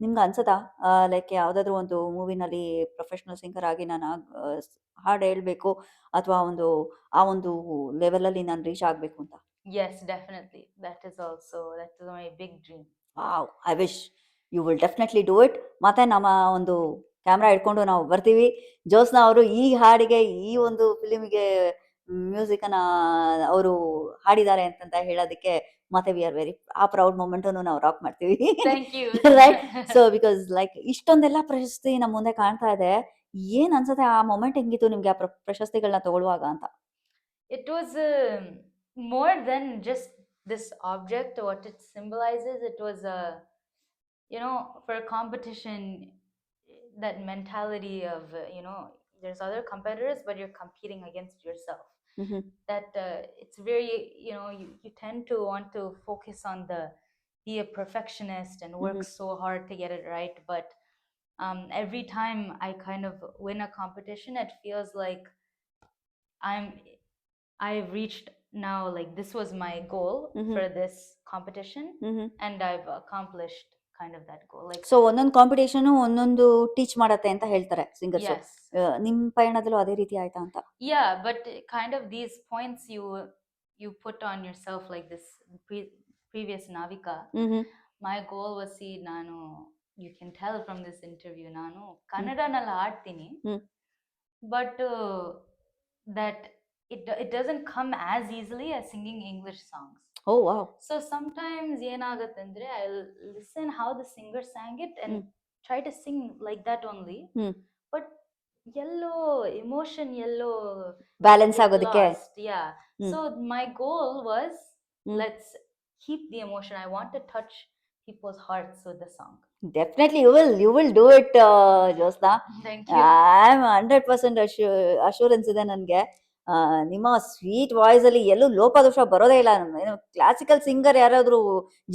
ನಿಮ್ಗೆ ಅನ್ಸತ್ತಾ ಲೈಕ್ ಯಾವುದಾದ್ರೂ ಒಂದು ಮೂವಿನಲ್ಲಿ ಪ್ರೊಫೆಷ್ನಲ್ ಸಿಂಗರ್ ಆಗಿ ನಾನು ಹಾಡು ಹೇಳಬೇಕು ಅಥವಾ ಆ ಒಂದು ಲೆವೆಲಲ್ಲಿ ನಾನು ರೀಚ್ ಆಗಬೇಕು ಅಂತ? Yes, definitely. That is my big dream. Wow, I wish you will definitely do it. ಮತ್ತೆ ನಮ್ಮ ಒಂದು ಕ್ಯಾಮ್ರಾ ಇಟ್ಕೊಂಡು ನಾವು ಬರ್ತೀವಿ. ಜ್ಯೋತ್ಸ್ನಾ ಅವರು ಈ ಹಾಡಿಗೆ, ಈ ಒಂದು ಫಿಲಿಮಿಗೆ ಮ್ಯೂಸಿಕನ್ನ ಅವರು ಹಾಡಿದ್ದಾರೆ ಅಂತಂತ ಹೇಳೋದಕ್ಕೆ ಮತ್ತೆ ವಿ ಆರ್ ವೆರಿ, ಆ ಪ್ರೌಡ್ ಮೂಮೆಂಟನ್ನು ನಾವು ರಾಕ್ ಮಾಡ್ತೀವಿ. Thank you. Right. So because like ಇಷ್ಟೊಂದೆಲ್ಲ ಪ್ರಶಸ್ತಿ ನಮ್ಮ ಮುಂದೆ ಕಾಣ್ತಾ ಇದೆ, ಏನ್ ಅನ್ಸುತ್ತೆ ಆ ಮೊಮೆಂಟ್ ಹೆಂಗಿತ್ತು ನಿಮ್ಗೆ ಆ ಪ್ರಶಸ್ತಿಗಳನ್ನ ತಗೊಳ್ಳುವಾಗ ಅಂತ? It was more than just this object, what it symbolizes. It was for a competition, that mentality of there's other competitors, but you're competing against yourself. That it's very, you tend to want to focus on be a perfectionist and work so hard to get it right, but every time I kind of win a competition, it feels like I've reached now, like this was my goal for this competition, and I've accomplished kind of that goal. Like, so ಒಂದೊಂದು competition ಒಂದೊಂದು teach ಮಾಡತ್ತೆ ಅಂತ ಹೇಳ್ತಾರೆ singers. yes, ನಿಮ್ ಪಯಣದಲ್ಲೂ ಅದೇ ರೀತಿ ಆಯ್ತಾ ಅಂತ? yeah, but kind of these points you put on yourself, like this previous Navika. My goal was, see, ನಾನು, you can tell from this interview, ನಾನು ಕನ್ನಡನಲ್ಲಿ ಆಡ್ತೀನಿ, but that it doesn't come as easily as singing English songs. Oh wow. So sometimes ಏನಾಗುತ್ತಂದ್ರೆ I'll listen how the singer sang it and try to sing like that only, but yellow emotion, yellow balance ಆಗೋದಕ್ಕೆ. Yeah. So my goal was, let's keep the emotion. I want to touch people's hearts with the song. Definitely you will do it, Jyotsna. Thank you. I am 100% assurance ಇದೆ ನನಗೆ. ನಿಮ್ಮ sweet voice ಅಲ್ಲಿ ಎಲ್ಲೂ ಲೋಪದೋಷ ಬರೋದೇ ಇಲ್ಲ. Classical singer ಯಾರಾದ್ರೂ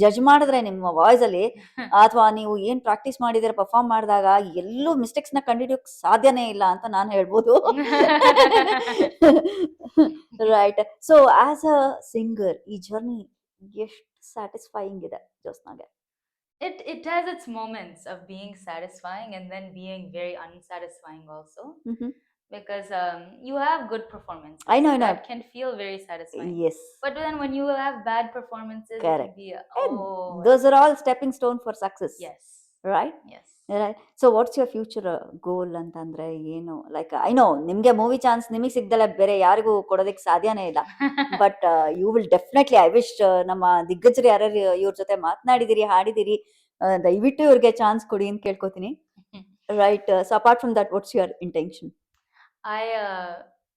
judge ಮಾಡಿದ್ರೆ ನಿಮ್ಮ ವಾಯ್ಸ್ ಅಲ್ಲಿ, ಅಥವಾ ನೀವು ಏನ್ ಪ್ರಾಕ್ಟೀಸ್ ಮಾಡಿದ್ರೆ ಪರ್ಫಾರ್ಮ್ ಮಾಡಿದಾಗ ಎಲ್ಲೂ ಮಿಸ್ಟೇಕ್ಸ್ ನ ಕಂಡುಹಿಡಿಯೋಕ್ ಸಾಧ್ಯನೇ ಇಲ್ಲ ಅಂತ ನಾನು ಹೇಳ್ಬೋದು. Right. So as a singer ಈ ಜರ್ನಿ ಎಷ್ಟು ಸ್ಯಾಟಿಸ್ಫೈಯಿಂಗ್ ಇದೆ ಜ್ಯೋತ್ಸ್ನಾಗೆ? It has its moments of being satisfying and then being very unsatisfying also. Because you have good performances. I know. That can feel very satisfying. Yes. But then when you have bad performances, correct, it can be, those are all stepping stone for success. Yes. Right? Yes. Right. So what's your future goal ಅಂತಂದ್ರೆ ಏನು? Like I know ನಿಮ್ಗೆ movie chance ನಿಮಗೆ ಸಿಗ್ದಲ್ಲ ಬೇರೆ ಯಾರಿಗೂ ಕೊಡೋದಕ್ಕೆ ಸಾಧ್ಯನೇ ಇಲ್ಲ, but you will definitely, I wish ನಮ್ಮ ದಿಗ್ಗಜರು ಯಾರ್ಯಾರು ಇವ್ರ ಜೊತೆ ಮಾತನಾಡಿದಿರಿ, ಹಾಡಿದಿರಿ, ದಯವಿಟ್ಟು ಇವ್ರಿಗೆ ಚಾನ್ಸ್ ಕೊಡಿ ಅಂತ ಕೇಳ್ಕೊತೀನಿ. Right. So apart from that, what's your intention?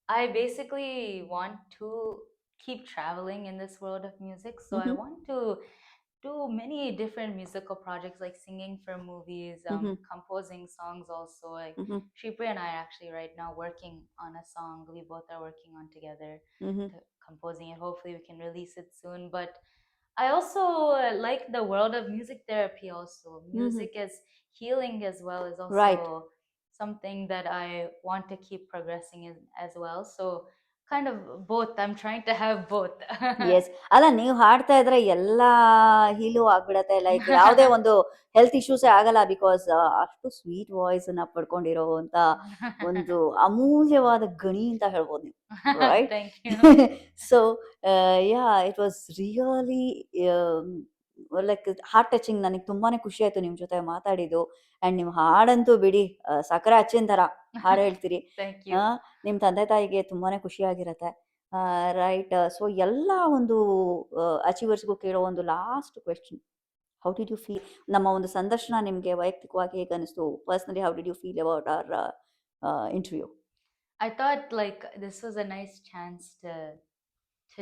I basically want to keep traveling in this world of music, so I want to do many different musical projects, like singing for movies, composing songs also. Like Shripriya and I are actually right now working on a song. We both are working on together, composing it. Hopefully we can release it soon. But I also like the world of music therapy also. Music as healing as well is also something that I want to keep progressing in as well. So kind of both. I'm trying to have both. Yes ಅಲ್ಲ ನೀವು ಹಾಡ್ತಾ ಇದ್ರೆ ಎಲ್ಲ heel ಆಗ್ಬಿಡತ್ತೆ like ಯಾವುದೇ ಒಂದು health ಇಶ್ಯೂಸೇ ಆಗಲ್ಲ because ಅಷ್ಟು ಸ್ವೀಟ್ ವಾಯ್ಸ್ ನ ಪಡ್ಕೊಂಡಿರೋ ಅಂತ ಒಂದು ಅಮೂಲ್ಯವಾದ ಗಣಿ ಅಂತ ಹೇಳ್ಬೋದು ನೀವು right? Thank you. So yeah it was really like heart touching. ನನಗೆ ತುಂಬಾನೇ ಖುಷಿ ಆಯ್ತು ನಿಮ್ ಜೊತೆ ಮಾತಾಡಿದ್ದು. ಅಂಡ್ ನೀವು ಹಾಡಂತೂ ಬಿಡಿ ಸಕ್ಕರೆ ಹಚ್ಚಿನ ತರ ಹಾಡು ಹೇಳ್ತೀರಿ. Thank you. ನಿಮ್ ತಂದೆ ತಾಯಿಗೆ ತುಂಬಾನೇ ಖುಷಿಯಾಗಿರತ್ತೆ. ರೈಟ್. ಸೊ ಎಲ್ಲ ಒಂದು ಅಚೀವರ್ಸ್ಗೂ ಕೇಳೋ ಒಂದು last question, how did you feel? ನಮ್ಮ ಒಂದು ಸಂದರ್ಶನ ನಿಮ್ಗೆ ವೈಯಕ್ತಿಕವಾಗಿ ಹೇಗೆ ಅನಿಸ್ತು? Personally how did you feel about our interview? I thought like this was a nice chance to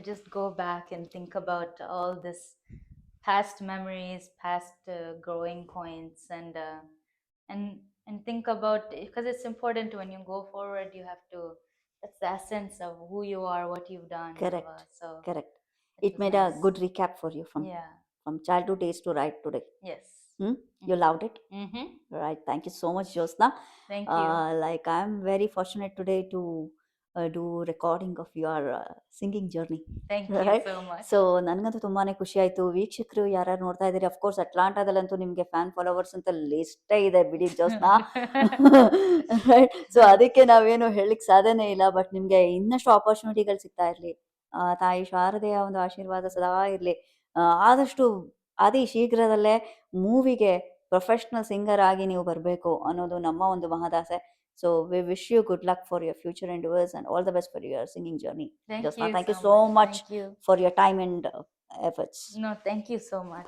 just go back and think about all this past memories, past growing points, and think about, because it's important when you go forward, you have to, that's the essence of who you are, what you've done. Correct. So Correct. it It was made a nice. good recap for you from Yeah. childhood days to right today. Yes. You loved it? Mm-hmm. Right. Thank you so much, Jyotsna. Thank you. Like I'm very fortunate today to do recording of your singing journey. Thank Right? you so much. So ನನಗಂತೂ ತುಂಬಾನೇ ಖುಷಿ ಆಯ್ತು. ವೀಕ್ಷಕರು ಯಾರ್ಯಾರು ನೋಡ್ತಾ ಇದ್ದೀರಿ, of course ಅಟ್ಲಾಂಟಾದಲ್ಲಂತೂ ನಿಮ್ಗೆ fan followers ಅಂತ ಲಿಸ್ಟೇ ಇದೆ ಬಿಡಿ ಜೋಸ್ನಾ. ಸೊ ಅದಕ್ಕೆ ನಾವೇನು ಹೇಳಲಿಕ್ಕೆ ಸಾಧ್ಯನೇ ಇಲ್ಲ. ಬಟ್ ನಿಮ್ಗೆ ಇನ್ನಷ್ಟು ಆಪರ್ಚುನಿಟಿಗಳು ಸಿಗ್ತಾ ಇರ್ಲಿ. ತಾಯಿ ಶಾರದೆಯ ಒಂದು ಆಶೀರ್ವಾದ ಸದಾ ಇರ್ಲಿ. ಆದಷ್ಟು ಅತಿ ಶೀಘ್ರದಲ್ಲೇ ಮೂವಿಗೆ ಪ್ರೊಫೆಷನಲ್ ಸಿಂಗರ್ ಆಗಿ ನೀವು ಬರಬೇಕು ಅನ್ನೋದು ನಮ್ಮ ಒಂದು ಮಹದಾಸೆ. So we wish you good luck for your future endeavours and all the best for your singing journey. Thank Jyotsna, you thank you so so much. much Thank you. for your time and efforts. No, thank you so much.